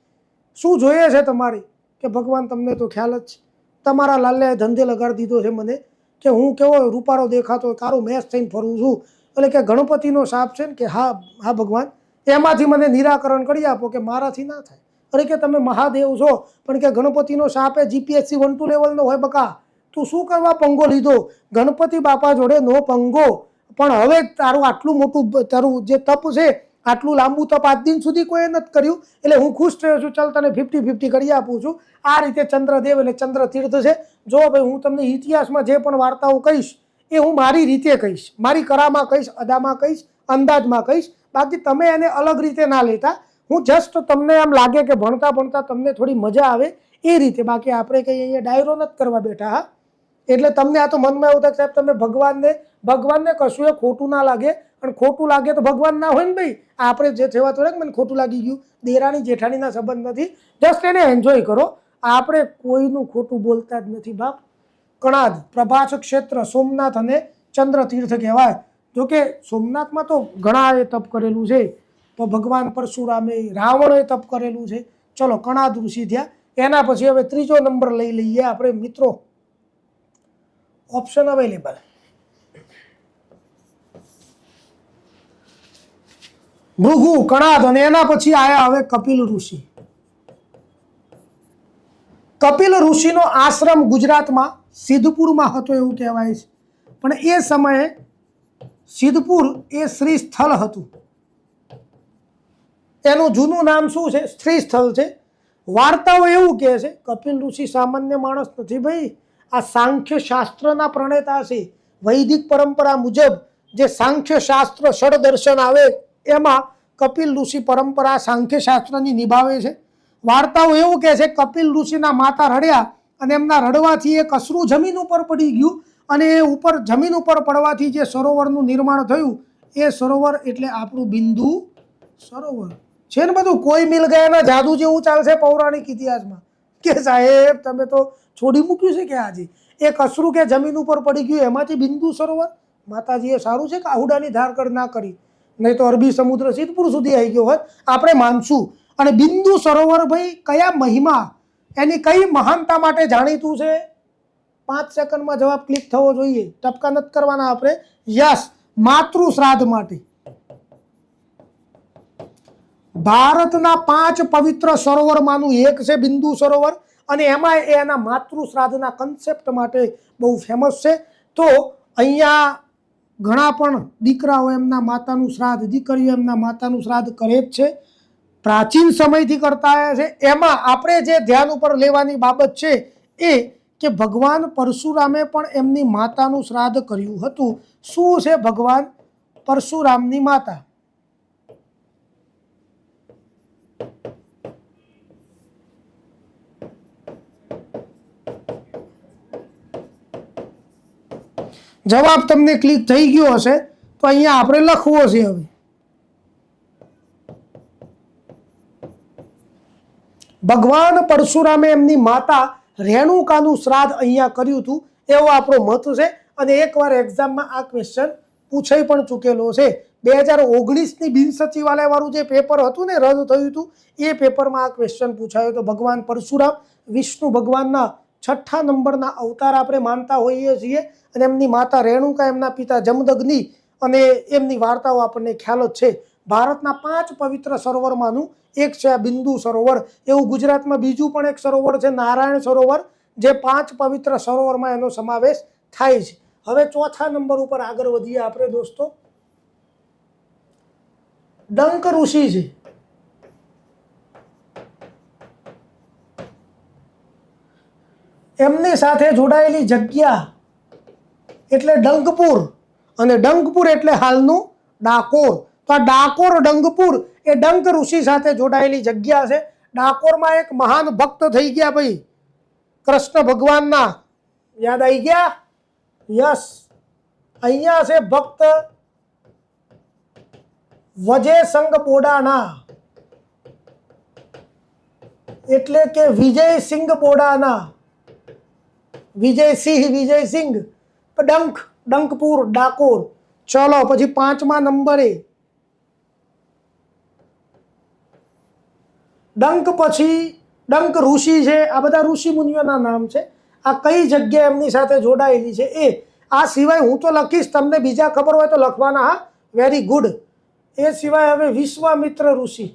શું જોઈએ છે તમારી? કે ભગવાન તમને તો ખ્યાલ જ છે, તમારા લાલ્યાએ ધંધે લગાડી દીધો છે મને કે હું કેવો રૂપારો દેખાતો કારો મેચ થઈને ફરું છું. એટલે કે ગણપતિનો શાપ છે ને કે હા હા ભગવાન, એમાંથી મને નિરાકરણ કરી આપો કે મારાથી ના થાય. અરે કે તમે મહાદેવ છો પણ કે ગણપતિનો શાપ એ GPSC 1-2 લેવલનો હોય બકા. તું શું કરવા પંગો લીધો? ગણપતિ બાપા જોડે નો પંગો. પણ હવે તારું આટલું મોટું તારું જે તપ છે, આટલું લાંબુ તપ આજ દિન સુધી કોઈએ નથી કર્યું, એટલે હું ખુશ થયો છું. ચાલ તને 50-50 કરી આપું છું. આ રીતે ચંદ્રદેવ એટલે ચંદ્ર તીર્થ છે. જો ભાઈ હું તમને ઇતિહાસમાં જે પણ વાર્તાઓ કહીશ એ હું મારી રીતે કહીશ, મારી કરામાં કહીશ, અદામાં કહીશ, અંદાજમાં કહીશ. બાકી તમે એને અલગ રીતે ના લેતા. હું જસ્ટ તમને એમ લાગે કે ભણતા ભણતા તમને થોડી મજા આવે એ રીતે. બાકી આપણે કંઈ અહીંયા ડાયરો નથી કરવા બેઠા. હા, એટલે તમને આ તો મનમાં એવું થાય સાહેબ તમે ભગવાનને કશું એ ખોટું ના લાગે. અને ખોટું લાગે તો ભગવાન ના હોય ને ભાઈ. આપણે જે થવા તો મને ખોટું લાગી ગયું, દેરાણી જેઠાણીના સંબંધ નથી, જસ્ટ એને એન્જોય કરો. આપણે કોઈનું ખોટું બોલતા જ નથી બાપ. કણાદ પ્રભાસ ક્ષેત્ર સોમનાથ અને ચંદ્ર તીર્થ કહેવાય. જોકે સોમનાથમાં તો ઘણા એ તપ કરેલું છે. તો ભગવાન પરશુરામે, રાવણે તપ કરેલું છે. ચલો કણાદ ઋષિ થયા. એના પછી હવે ત્રીજો નંબર લઈ લઈએ આપણે મિત્રો. Option available. ભૃગુ, કણાદ અને એના પછી આયા હવે કપિલ ઋષિ. કપિલ ઋષિનો આશ્રમ ગુજરાતમાં સિદ્ધપુરમાં હતો એવું કહેવાય છે. પણ એ સમયે સિદ્ધપુર એ શ્રી સ્થળ હતું. એનું જૂનું નામ શું છે? શ્રી સ્થળ છે. વાર્તાઓ એવું કહે છે કપિલ ઋષિ સામાન્ય માણસ નથી ભાઈ. આ સાંખ્ય શાસ્ત્રના પ્રણેતા છે. વૈદિક પરંપરા મુજબ જે સાંખ્ય શાસ્ત્ર ષડદર્શન આવે એમાં કપિલ ઋષિ પરંપરા સાંખ્ય શાસ્ત્રની નિભાવે છે. વાર્તાઓ એવું કહે છે કપિલ ઋષિના માતા રડ્યા અને એમના રડવાથી એક અશ્રુ જમીન ઉપર પડી ગયું અને એ ઉપર જમીન ઉપર પડવાથી જે સરોવરનું નિર્માણ થયું એ સરોવર એટલે આપણું બિંદુ સરોવર છે ને. બધું કોઈ મિલ ગયાના જાદુ જેવું ચાલશે પૌરાણિક ઇતિહાસમાં કે સાહેબ તમે તો છોડી મૂક્યું છે કે આજે એક અશ્રુ કે જમીન ઉપર પડી ગયું એમાંથી બિંદુ સરોવર. માતાજીએ સારું છે કે આહુડાની ધારકડ ના કરી, નહીં તો અરબી સમુદ્ર સિદ્ધપુર સુધી આવી ગયો હોત. આપણે માનશું. અને બિંદુ સરોવર ભાઈ કયા મહિમા, એની કઈ મહાનતા માટે જાણીતું છે? 5 સેકન્ડમાં જવાબ ક્લિક થવો જોઈએ. ટપકા નથી કરવાના આપણે. યસ, માતૃ શ્રાદ્ધ માટે. ભારતના 5 પવિત્ર સરોવરમાંનું એક છે બિંદુ સરોવર અને એમાં એના માતૃ શ્રાદ્ધના કન્સેપ્ટ માટે બહુ ફેમસ છે. તો અહીંયા ઘણા પણ દીકરાઓ એમના માતાનું શ્રાદ્ધ, દીકરીઓ એમના માતાનું શ્રાદ્ધ કરે જ છે. પ્રાચીન સમયથી કરતા આવ્યા છે. એમાં આપણે જે ધ્યાન ઉપર લેવાની બાબત છે એ કે ભગવાન પરશુરામે પણ એમની માતાનું શ્રાદ્ધ કર્યું હતું. શું છે ભગવાન પરશુરામની માતા? જવાબ તમને ક્લિક થઈ ગયો હશે. તો અહીંયા આપણે લખવો છે. હવે ભગવાન પરશુરામે એમની માતા રેણુકાનું શ્રાદ્ધ અહીંયા કર્યું હતું એવો આપણો મત છે. અને એકવાર એક્ઝામમાં આ ક્વેશ્ચન પૂછાઈ પણ ચૂકેલો છે. 2019ની બિન સચિવાલય વાળું જે પેપર હતું ને, રદ થયું હતું, એ પેપરમાં આ ક્વેશ્ચન પૂછાયો હતો. ભગવાન પરશુરામ વિષ્ણુ ભગવાનના 6થા નંબરના અવતાર આપણે માનતા હોઈએ છીએ. અને એમની માતા રેણુકા, એમના પિતા જમદગ્નિ, અને એમની વાર્તાઓ આપણને ખ્યાલ જ છે. ભારતના 5 પવિત્ર સરોવરમાંનું એક છે આ બિંદુ સરોવર. એવું ગુજરાતમાં બીજું પણ એક સરોવર છે, નારાયણ સરોવર, જે 5 પવિત્ર સરોવરમાં એનો સમાવેશ થાય છે. હવે 4થા નંબર ઉપર આગળ વધીએ આપણે દોસ્તો. ડંક ઋષિ છે. એમની સાથે જોડાયેલી જગ્યા એટલે ડંકપુર, અને ડંકપુર એટલે હાલનું ડાકોર. તો આ ડાકોર ડંકપુર એ ડંક ઋષિ સાથે જોડાયેલી જગ્યા છે. ડાકોરમાં એક મહાન ભક્ત થઈ ગયા ભાઈ, કૃષ્ણ ભગવાનના. યાદ આવી ગયા? યસ. અહીંયા છે ભક્ત વજયસંગ બોડાના, એટલે કે વિજયસિંહ બોડાના. વિજયસિંહ ડંકપુર ડાકોર. ચલો પછી 5મા નંબરે ડંક, પછી ડંક ઋષિ છે. આ બધા ઋષિ મુનિઓના નામ છે. આ કઈ જગ્યા એમની સાથે જોડાયેલી છે એ. આ સિવાય હું તો લખીશ, તમને બીજા ખબર હોય તો લખવાના. હા, વેરી ગુડ. એ સિવાય હવે વિશ્વામિત્ર ઋષિ.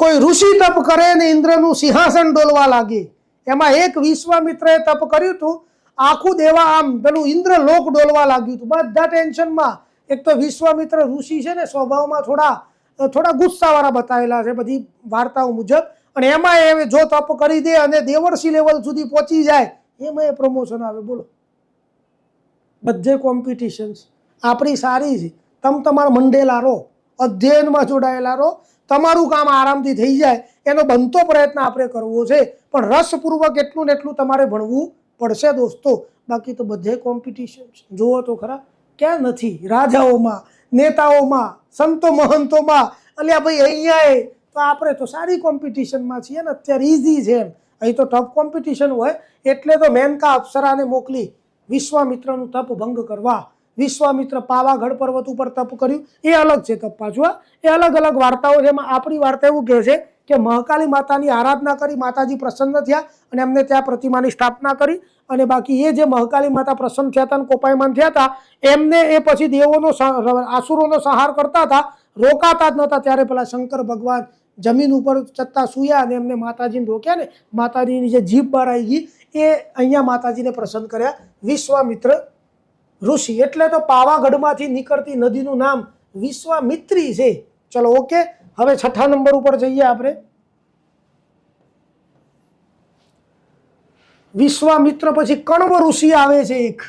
કોઈ ઋષિ તપ કરે ને ઇન્દ્રનું સિંહાસન ડોલવા લાગે. એમાં એક વિશ્વામિત્રએ તપ કર્યું હતું, આખું દેવા આમ પેલું ઇન્દ્ર લોક ડોલવા લાગ્યું હતું. બધા ટેન્શનમાં. એક તો વિશ્વામિત્ર ઋષિ છે ને, સ્વભાવમાં થોડા ગુસ્સાવાળા બતાવેલા છે બધી વાર્તાઓ મુજબ. અને એમાં એ જો તપ કરી દે અને દેવર્ષિ લેવલ સુધી પહોંચી જાય, એમાં એ પ્રમોશન આવે. બોલો, બધે કોમ્પિટિશન્સ આપણી સારી છે. તમારા મંડેલા રહો, અધ્યયનમાં જોડાયેલા રહો, તમારું કામ આરામથી થઈ જાય એનો બનતો પ્રયત્ન આપણે કરવો છે. પણ રસપૂર્વક એટલું ને એટલું તમારે ભણવું પડશે દોસ્તો. બાકી તો બધે કોમ્પિટિશન્સ. જુઓ તો ખરા, ક્યાં નથી? રાજાઓમાં, નેતાઓમાં, સંતો મહંતોમાં. અલ્યા ભાઈ, અહીંયા તો આપણે તો સારી કોમ્પિટિશનમાં છીએ ને અત્યારે, ઇઝી છે એમ. અહીં તો ટફ કોમ્પિટિશન હોય. એટલે તો મેનકા અપ્સરાને મોકલી વિશ્વામિત્રનું તપ ભંગ કરવા. વિશ્વામિત્ર પાવાગઢ પર્વત ઉપર તપ કર્યું, એ અલગ છે તપ પાછું. એ અલગ અલગ વાર્તાઓ છે. એમાં આપણી વાર્તા એવું કહે છે કે મહાકાલી માતાની આરાધના કરી, માતાજી પ્રસન્ન થયા અને એમને ત્યાં પ્રતિમાની સ્થાપના કરી. અને બાકી એ જે મહાકાલી માતા પ્રસન્ન થયા હતા અને કોપાયમાન થયા હતા, એમને એ પછી દેવોનો, આસુરોનો સંહાર કરતા હતા, રોકાતા જ નહોતા. ત્યારે પેલા શંકર ભગવાન જમીન ઉપર ચત્તા સૂયા અને એમને માતાજીને રોક્યા ને, માતાજીની જે જીભ બહાર આવી ગઈ, એ અહીંયા માતાજીને પ્રસન્ન કર્યા વિશ્વામિત્ર ઋષિ. એટલે તો પાવાગઢમાંથી નીકળતી નદીનું નામ વિશ્વામિત્રી છે. ચલો ઓકે, હવે 6થા નંબર ઉપર જઈએ આપણે. વિશ્વામિત્ર પછી કણવ ઋષિ આવે છે એક.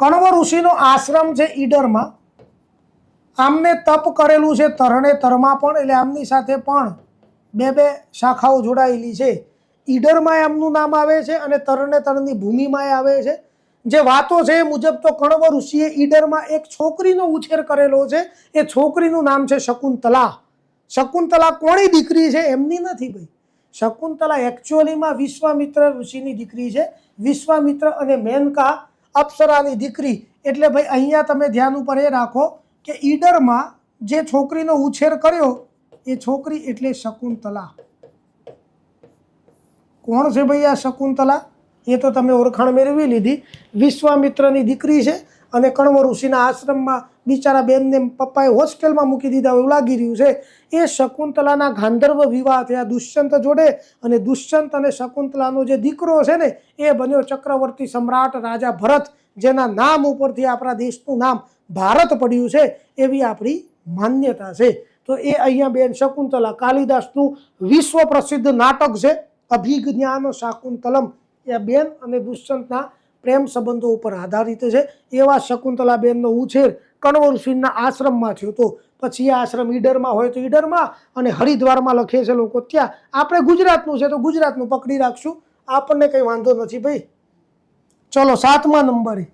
કણવ ઋષિનો આશ્રમ છે ઈડરમાં. આમને તપ કરેલું છે તરણેતરમાં પણ, એટલે આમની સાથે પણ બે શાખાઓ જોડાયેલી છે. ઈડરમાં એમનું નામ આવે છે અને તરણેતરની ભૂમિમાં આવે છે. જે વાતો છે એ મુજબ તો કણવ ઋષિએ ઈડરમાં એક છોકરીનો ઉછેર કરેલો છે. એ છોકરીનું નામ છે શકુંતલા. શકુંતલા કોની દીકરી છે? એમની નથી ભાઈ. શકુંતલા એકચ્યુઅલીમાં વિશ્વામિત્ર ઋષિની દીકરી છે. વિશ્વામિત્ર અને મેનકા અપ્સરાની દીકરી. એટલે ભાઈ અહીંયા તમે ધ્યાન ઉપર એ રાખો કે ઈડરમાં જે છોકરીનો ઉછેર કર્યો એ છોકરી એટલે શકુંતલા. કોણ છે ભાઈ આ શકુંતલા? એ તો તમે ઓળખાણ મેળવી લીધી. વિશ્વામિત્રની દીકરી છે અને કણવ ઋષિના આશ્રમમાં બિચારા બેનને પપ્પાએ હોસ્ટેલમાં મૂકી દીધા એવું લાગી રહ્યું છે. એ શકુંતલાના ગાંધર્વ વિવાહ થયા દુષ્યંત જોડે, અને દુષ્યંત અને શકુંતલાનો જે દીકરો છે ને એ બન્યો ચક્રવર્તી સમ્રાટ રાજા ભરત, જેના નામ ઉપરથી આપણા દેશનું નામ ભારત પડ્યું છે એવી આપણી માન્યતા છે. તો એ અહીંયા બેન શકુંતલા, કાલિદાસનું વિશ્વ પ્રસિદ્ધ નાટક છે અભિજ્ઞાન શાકુંતલમ, એ બેન અને દુષ્યંતના પ્રેમ સંબંધો ઉપર આધારિત છે. એવા શકુંતલા બેનનો ઉછેર કણવ ઋષિના આશ્રમમાં થયો હતો. પછી એ આશ્રમ ઈડરમાં હોય તો ઈડરમાં અને હરિદ્વારમાં લખે છે લોકો ત્યાં. આપણે ગુજરાતનું છે તો ગુજરાતનું પકડી રાખશું, આપણને કંઈ વાંધો નથી ભાઈ. ચલો 7મા નંબરે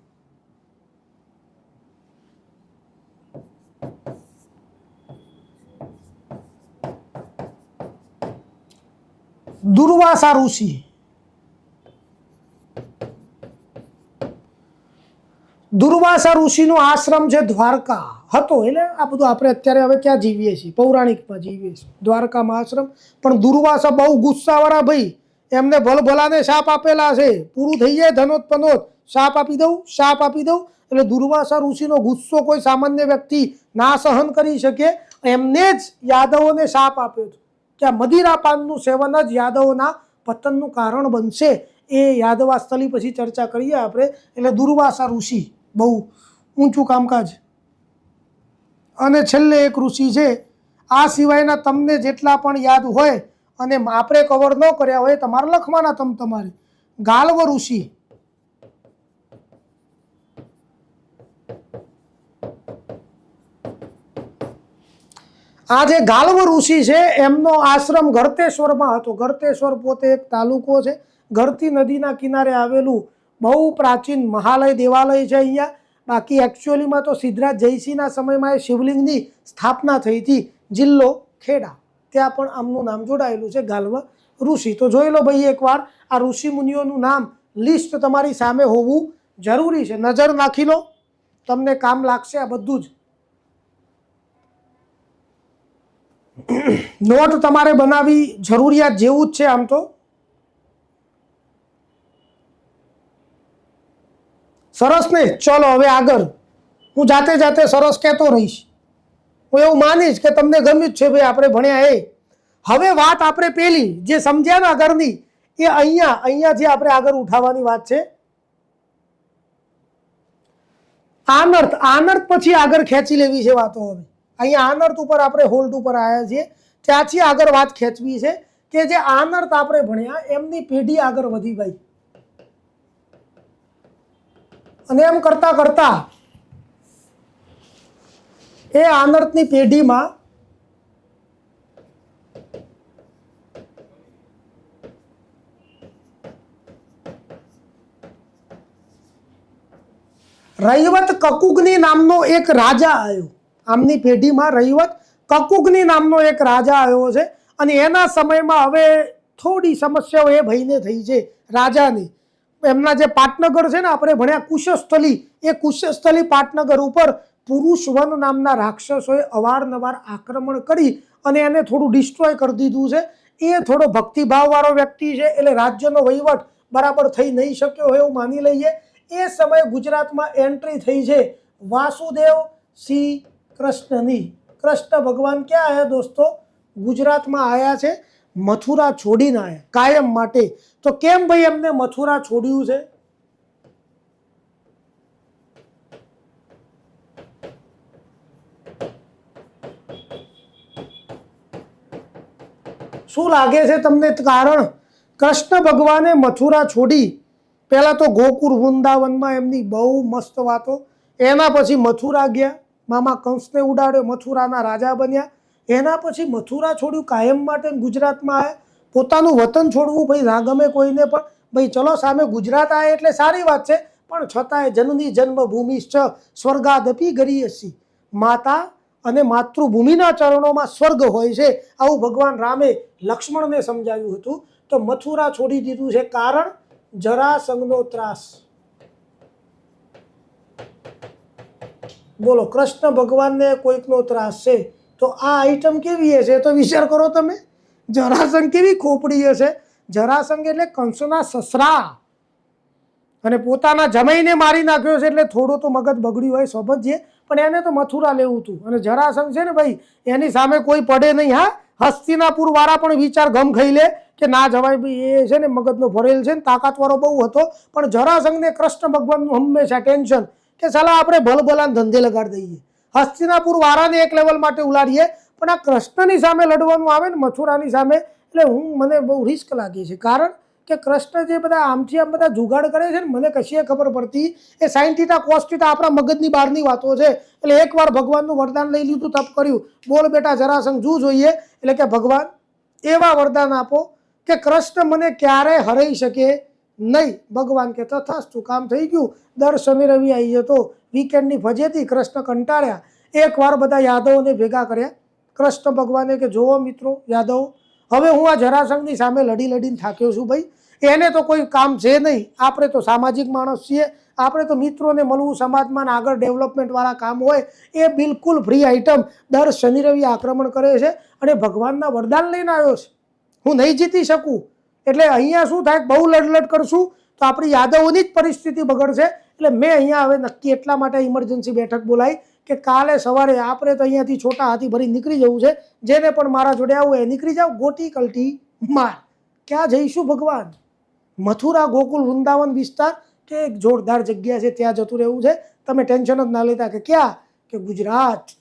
દુર્વાસા ઋષિ. દુર્વાસા ઋષિનો આશ્રમ છે દ્વારકા હતો. એટલે આ બધું આપણે અત્યારે હવે ક્યાં જીવીએ છીએ, પૌરાણિકમાં જીવીએ છીએ. દ્વારકામાં આશ્રમ. પણ દુર્વાસા બહુ ગુસ્સાવાળા ભાઈ, એમને ભલભલાને શાપ આપેલા છે. પૂરું થઈ જાય ધનોત પનોત, શાપ આપી દઉં, શાપ આપી દઉં. એટલે દુર્વાસા ઋષિનો ગુસ્સો કોઈ સામાન્ય વ્યક્તિ ના સહન કરી શકે. એમને જ યાદવોને શાપ આપ્યો હતો કે આ મદિરા પાનનું સેવન જ યાદવોના પતનનું કારણ બનશે. એ યાદવાસ્થલી પછી ચર્ચા કરીએ આપણે. એટલે દુર્વાસા ઋષિ બહુ ઊંચું કામકાજ. અને છેલ્લે એક ઋષિ છે, આ સિવાયના તમને જેટલા પણ યાદ હોય અને આપણે કવર ન કર્યા હોય તમારે લખવાના તમારે. ગાલ્વ ઋષિ. આ જે ગાલ્વ ઋષિ છે એમનો આશ્રમ ગળતેશ્વરમાં હતો. ગળતેશ્વર પોતે એક તાલુકો છે, ગળતી નદીના કિનારે આવેલું બહુ પ્રાચીન મહાલય દેવાલય છે અહીંયા. બાકી એકચ્યુઅલીમાં તો સિદ્ધરાજ જયસિંહના સમયમાં એ શિવલિંગની સ્થાપના થઈ હતી. જિલ્લો ખેડા, ત્યાં પણ આમનું નામ જોડાયેલું છે ગાલ્વ ઋષિ. તો જોઈ લો ભાઈ એકવાર, આ ઋષિ મુનિઓનું નામ લિસ્ટ તમારી સામે હોવું જરૂરી છે. નજર નાખી લો, તમને કામ લાગશે આ બધું જ. નોટ તમારે બનાવી જરૂરિયાત જેવું જ છે આમ તો. સરસ ને? ચલો હવે આગળ. હું જાતે જાતે સરસ કહેતો રહીશ. હું એવું માનીશ કે તમને ગમ્યું જ છે ભાઈ આપણે ભણ્યા એ. હવે વાત આપણે પેલી જે સમજ્યા ને આગળની, એ અહીંયા જે આપણે આગળ ઉઠાવવાની વાત છે. આનર્થ. આનર્થ પછી આગળ ખેંચી લેવી છે વાતો. હવે અહીંયા આનર્થ ઉપર આપણે હોલ્ડ ઉપર આવ્યા છીએ, ત્યાંથી આગળ વાત ખેંચવી છે કે જે આનર્થ આપણે ભણ્યા એમની પેઢી આગળ વધી ગઈ. અને એમ કરતા કરતા એ આનર્થની પેઢીમાં રૈવત કકુગની નામનો એક રાજા આવ્યો. આમની પેઢીમાં રૈવત કકુગની નામનો એક રાજા આવ્યો છે. અને એના સમયમાં હવે થોડી સમસ્યાઓ એ ભાઈને થઈ છે રાજાની. એમના જે પાટનગર છે ને આપણે ભણ્યા કુશસ્થલી, એ કુશસ્થલી પાટનગર ઉપર પુરુષવન નામના રાક્ષસોએ અવારનવાર આક્રમણ કરી અને એને થોડું ડિસ્ટ્રોય કરી દીધું છે. એ થોડો ભક્તિભાવવાળો વ્યક્તિ છે એટલે રાજ્યનો વહીવટ બરાબર થઈ નહીં શક્યો હોય એવું માની લઈએ. એ સમયે ગુજરાતમાં એન્ટ્રી થઈ છે વાસુદેવ શ્રી કૃષ્ણની. કૃષ્ણ ભગવાન ક્યાં આવ્યા દોસ્તો? ગુજરાતમાં આવ્યા છે. મથુરા છોડીને આવ્યા કાયમ માટે. તો કેમ ભાઈ એમને મથુરા છોડ્યું છે? શું લાગે છે તમને કારણ? કૃષ્ણ ભગવાને મથુરા છોડી. પહેલા તો ગોકુળ વૃંદાવનમાં એમની બહુ મસ્ત વાતો. એના પછી મથુરા ગયા, મામા કંસને ઉડાડ્યો, મથુરાના રાજા બન્યા. એના પછી મથુરા છોડ્યું કાયમ માટે, ગુજરાતમાં આવ્યા. પોતાનું વતન છોડવું ભાઈ ના ગમે કોઈને પણ. ભાઈ ચલો સામે ગુજરાત આવે એટલે સારી વાત છે, પણ છતાંય જનની જન્મભૂમિશ્ચ સ્વર્ગાદપી ગરીયસી. માતા અને માતૃભૂમિના ચરણોમાં સ્વર્ગ હોય છે, આવું ભગવાન રામે લક્ષ્મણને સમજાવ્યું હતું. તો મથુરા છોડી દીધું છે કારણ જરાસંઘનો ત્રાસ. બોલો, કૃષ્ણ ભગવાનને કોઈકનો ત્રાસ છે તો આ આઈટમ કેવી હશે તો વિચાર કરો તમે. જરાસંઘ કેવી ખોપડી હશે. જરાસંઘ એટલે કંસના સસરા, અને પોતાના જમાઈને મારી નાખ્યો છે એટલે થોડું તો મગજ બગડ્યું હોય સમજીએ. પણ એને તો મથુરા લેવું હતું. અને જરાસંઘ છે ને ભાઈ, એની સામે કોઈ પડે નહીં. હા, હસ્તિનાપુર વાળા પણ વિચાર ગમ ખાઈ લે કે ના જવાય ભાઈ, એ છે ને મગજનો ભરેલ છે ને તાકાતવાળો બહુ હતો. પણ જરાસંઘને કૃષ્ણ ભગવાનનું હંમેશા ટેન્શન કે સાલા આપણે ભલભલાને ધંધે લગાડી દઈએ, હસ્તિનાપુર વાળાને એક લેવલ માટે ઉલાડીએ. પણ આ કૃષ્ણની સામે લડવાનું આવે ને મથુરાની સામે, એટલે મને બહુ રિસ્ક લાગે છે. કારણ કે કૃષ્ણ જે બધા આમથી આમ બધા જુગાડ કરે છે ને, મને કશીય ખબર પડતી. એ સાઈન થીટા કોસ થીટા આપણા મગજની બહારની વાતો છે. એટલે એકવાર ભગવાનનું વરદાન લઈ લીધું, તપ કર્યું, બોલ બેટા જરાસંઘ જુ જોઈએ, એટલે કે ભગવાન એવા વરદાન આપો કે કૃષ્ણ મને ક્યારે હરાઈ શકે નહીં. ભગવાન કે તથાસ્તુ, કામ થઈ ગયું. દર શનિ રવિ આવી જતો, વીકેન્ડની ફજેતી, કૃષ્ણ કંટાળ્યા. એકવાર બધા યાદવોને ભેગા કર્યા. કૃષ્ણ ભગવાને કે જોવો મિત્રો યાદવ, હવે હું આ જરાસંઘની સામે લડી લડીને થાક્યો છું ભાઈ. એને તો કોઈ કામ છે નહીં, આપણે તો સામાજિક માણસ છીએ, આપણે તો મિત્રોને મળવું, સમાજમાં આગળ ડેવલપમેન્ટવાળા કામ હોય એ બિલકુલ ફ્રી આઇટમ દર શનિ રવિ આક્રમણ કરે છે અને ભગવાનના વરદાન લઈને આવ્યો છે. હું નહીં જીતી શકું, એટલે અહીંયા શું થાય, બહુ લડલડ કરશું તો આપણી યાદવોની જ પરિસ્થિતિ બગડશે. એટલે મેં અહીંયા હવે નક્કી એટલા માટે ઇમરજન્સી બેઠક બોલાવી કે કાલે સવારે આપણે તો અહીંયાથી છોટા હાથી ભરી નીકળી જવું છે. જેને પણ મારા જોડે આવવું એ નીકળી જાવ, ગોટી કલટી માર. ક્યાં જઈશું ભગવાન? મથુરા, ગોકુલ, વૃંદાવન વિસ્તાર કે એક જોરદાર જગ્યા છે, ત્યાં જતું રહેવું છે. તમે ટેન્શન જ ના લેતા કે ક્યાં, કે ગુજરાત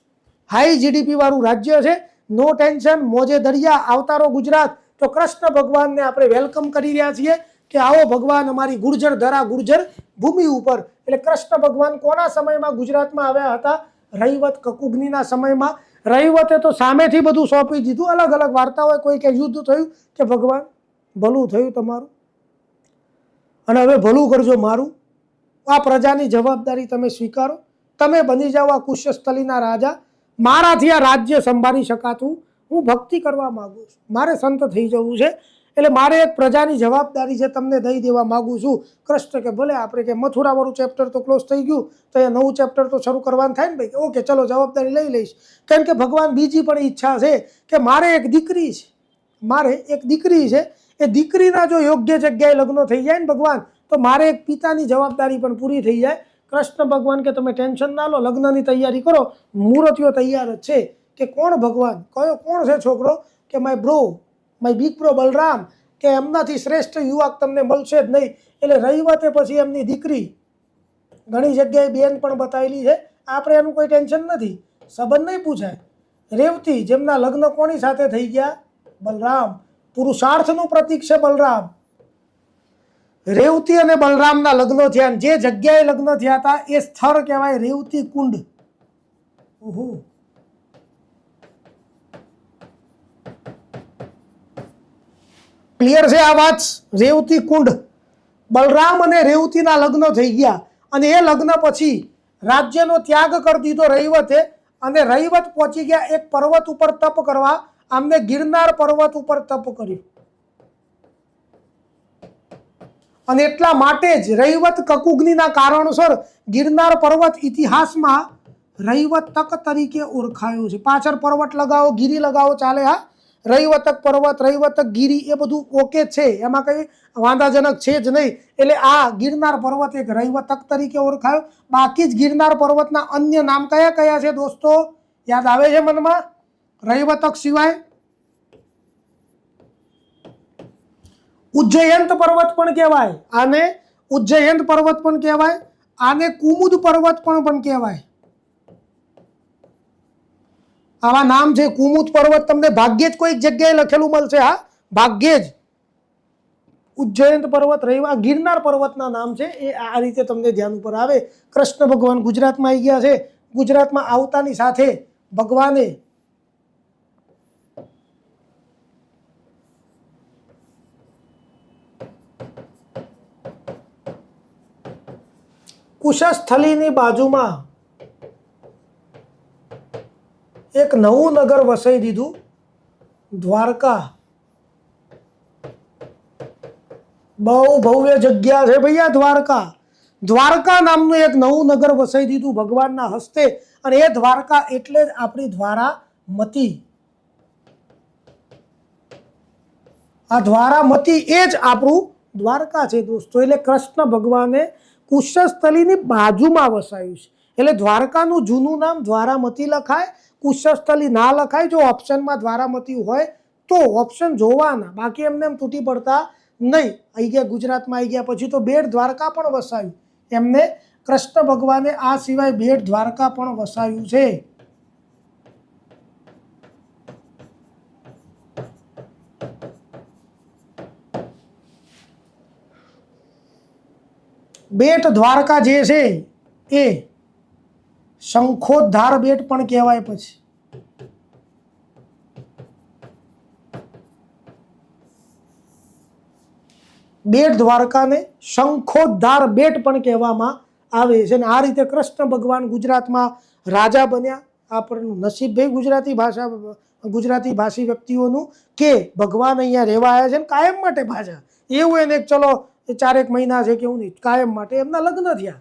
હાઈ જીડીપી વાળું રાજ્ય છે, નો ટેન્શન, મોજે દરિયા, આવતારો ગુજરાત. તો કૃષ્ણ ભગવાનને આપણે વેલકમ કરી રહ્યા છીએ કે આવો ભગવાન અમારી ગુર્જર ધરા, ગુર્જર ભૂમિ ઉપર. એટલે કૃષ્ણ ભગવાન કોના સમયમાં ગુજરાતમાં આવ્યા હતા? રૈવત કકુગ્નિના સમયમાં. રૈવતે તો સામેથી બધું સોંપી દીધું. અલગ અલગ વાર્તા હોય, કોઈ કે યુદ્ધ થયું કે ભગવાન ભલું થયું તમારું અને હવે ભલું કરજો મારું. આ પ્રજાની જવાબદારી તમે સ્વીકારો, તમે બની જાઓ આ કુશસ્થલીના રાજા. મારાથી આ રાજ્ય સંભાળી શકાતું, હું ભક્તિ કરવા માગું છું, મારે સંત થઈ જવું છે, એટલે મારે એક પ્રજાની જવાબદારી છે, તમને દઈ દેવા માગું છું. કૃષ્ણ કે ભલે, આપણે કે મથુરાવાળું ચેપ્ટર તો ક્લોઝ થઈ ગયું, તો એ નવું ચેપ્ટર તો શરૂ કરવાનું થાય ને ભાઈ. ઓકે ચલો, જવાબદારી લઈ લઈશ. કેમ કે ભગવાન બીજી પણ ઈચ્છા છે કે મારે એક દીકરી છે, મારે એક દીકરી છે, એ દીકરીના જો યોગ્ય જગ્યાએ લગ્નો થઈ જાય ને ભગવાન, તો મારે એક પિતાની જવાબદારી પણ પૂરી થઈ જાય. કૃષ્ણ ભગવાન કે તમે ટેન્શન ના લો, લગ્નની તૈયારી કરો, મુહૂર્તિઓ તૈયાર જ છે. કે કોણ ભગવાન, કયો કોણ છે છોકરો? કે my bro, my big bro Balram, કે એમનાથી શ્રેષ્ઠ યુવક તમને મળશે જ નહીં. એટલે રવિવાતે પછી એમની દીકરી, ઘણી જગ્યાએ બેન પણ બતાવેલી છે, આપણે એનું કોઈ ટેન્શન નથી, સંબંધ નહીં પૂછાય. રેવતી, જેમના લગ્ન કોની સાથે થઈ ગયા? બલરામ. પુરુષાર્થનું પ્રતીક છે બલરામ. રેવતી અને બલરામના લગ્નો થયા, જે જગ્યાએ લગ્ન થયા હતા એ સ્થળ કહેવાય રેવતી કુંડ. ઓહો, ક્લિયર છે આ વાત? રેવતી કુંડ. બલરામ અને રેવતીના લગ્ન થઈ ગયા અને એ લગ્ન પછી રાજ્યનો ત્યાગ કરી દીધો રૈવતે અને રૈવત પહોંચી ગયા એક પર્વત ઉપર તપ કરવા. આમને ગિરનાર પર્વત ઉપર તપ કર્યું અને એટલા માટે જ રૈવત કકુગ્નિના કારણસર ગિરનાર પર્વત ઇતિહાસમાં રૈવત તક તરીકે ઓળખાયો છે. પાછળ પર્વત લગાવો, ગીરી લગાવો, ચાલે. હા, રૈવતક પર્વત, રૈવતક ગીરી, એ બધું ઓકે છે, એમાં કંઈ વાંધાજનક છે જ નહીં. એટલે આ ગિરનાર પર્વત એક રૈવતક તરીકે ઓળખાયો. બાકી જ ગિરનાર પર્વતના અન્ય નામ કયા કયા છે દોસ્તો? યાદ આવે છે મનમાં? રૈવતક સિવાય ઉજ્જયંત પર્વત પણ કહેવાય, આને ઉજ્જયંત પર્વત પણ કહેવાય, આને કુમુદ પર્વત પણ કહેવાય. આવા નામ છે. કુમુદ પર્વત તમને ભાગ્યે જ કોઈક જગ્યાએ લખેલું મળશે. હા, ભાગ્યે જ. ઉજ્જયંત પર્વત, રૈવા, ગિરનાર પર્વતના નામ છે. એ આ રીતે તમને ધ્યાન ઉપર આવે. કૃષ્ણ ભગવાન ગુજરાતમાં આવી ગયા છે. ગુજરાતમાં આવતાની સાથે ભગવાને કુશસ્થલીની બાજુમાં એક નવું નગર વસાઈ દીધું, દ્વારકા. બહુ ભવ્ય જગ્યા છે ભૈયા દ્વારકા. દ્વારકા નામનું એક નવું નગર વસાઈ દીધું ભગવાનના હસ્તે. અને એ દ્વારકા એટલે જ આપણી દ્વારામતી. આ દ્વારામતી એ જ આપણું દ્વારકા છે દોસ્તો. એટલે કૃષ્ણ ભગવાને કુશસ્થલીની બાજુમાં વસાયું છે. એટલે દ્વારકાનું જૂનું નામ દ્વારામતી લખાય, કુશસ્થલી ના લખાય. જો ઓપ્શનમાં દ્વારામતી હોય તો ઓપ્શન જોવાના, બાકી એમને એમ તૂટી પડતા નહીં. આવી ગયા ગુજરાતમાં, આવી ગયા પછી તો બેટ દ્વારકા પણ વસાયું એમને. કૃષ્ણ ભગવાને આ સિવાય બેટ દ્વારકા પણ વસાયું છે. બેટ દ્વારકા જે છે એ શંખોદ્ધાર બેટ પણ કહેવાય. પછી બેટ દ્વારકાને શંખોદ્ધાર બેટ પણ કહેવામાં આવે છે. અને આ રીતે કૃષ્ણ ભગવાન ગુજરાતમાં રાજા બન્યા. આપણનું નસીબ ભાઈ ગુજરાતી ભાષી વ્યક્તિઓનું કે ભગવાન અહીંયા રહેવા આવ્યા છે ને કાયમ માટે પાછા. એવું એને ચલો 4 મહિના છે કેવું નહીં, કાયમ માટે એમના લગ્ન થયા.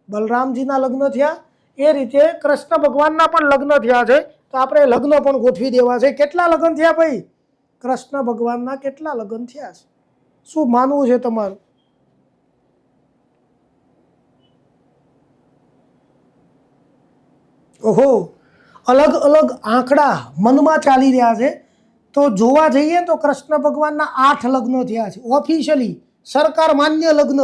બલરામજીના લગ્ન થયા એ રીતે કૃષ્ણ ભગવાનના પણ લગ્ન થયા છે. તો આપણે લગ્ન પણ ગોઠવી દેવા છે. કેટલા લગ્ન થયા ભાઈ? કૃષ્ણ ભગવાનના કેટલા લગ્ન થયા છે? શું માનવું છે તમારું? ઓહો, અલગ અલગ આંકડા મનમાં ચાલી રહ્યા છે. તો જોવા જઈએ તો કૃષ્ણ ભગવાનના 8 લગ્નો થયા છે ઓફિશિયલી, સરકાર માન્ય લગ્ન.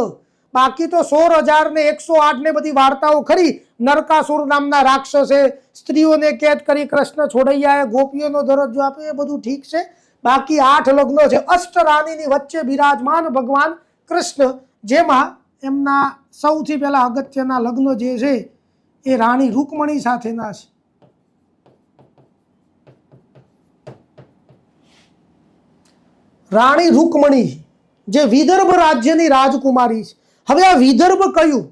બાકી તો 16,000 ને 108 ને બધી વાર્તાઓ ખરી. નરકાસુર નામના રાક્ષસે સ્ત્રીઓને કેદ કરી કૃષ્ણ છોડૈયાએ ગોપીઓનો દરજ્જો આપ્યો, એ બધું ઠીક છે. બાકી 8 લગ્નો છે. અષ્ટરાણીની વચ્ચે બિરાજમાન ભગવાન કૃષ્ણ, જેમાં એમના સૌથી પહેલા અગત્યના લગ્ન જે છે એ રાણી રૂકમણી સાથેના છે. રાણી રૂકમણી જે વિદર્ભ રાજ્યની રાજકુમારી છે. હવે આ વિદર્ભ કયું?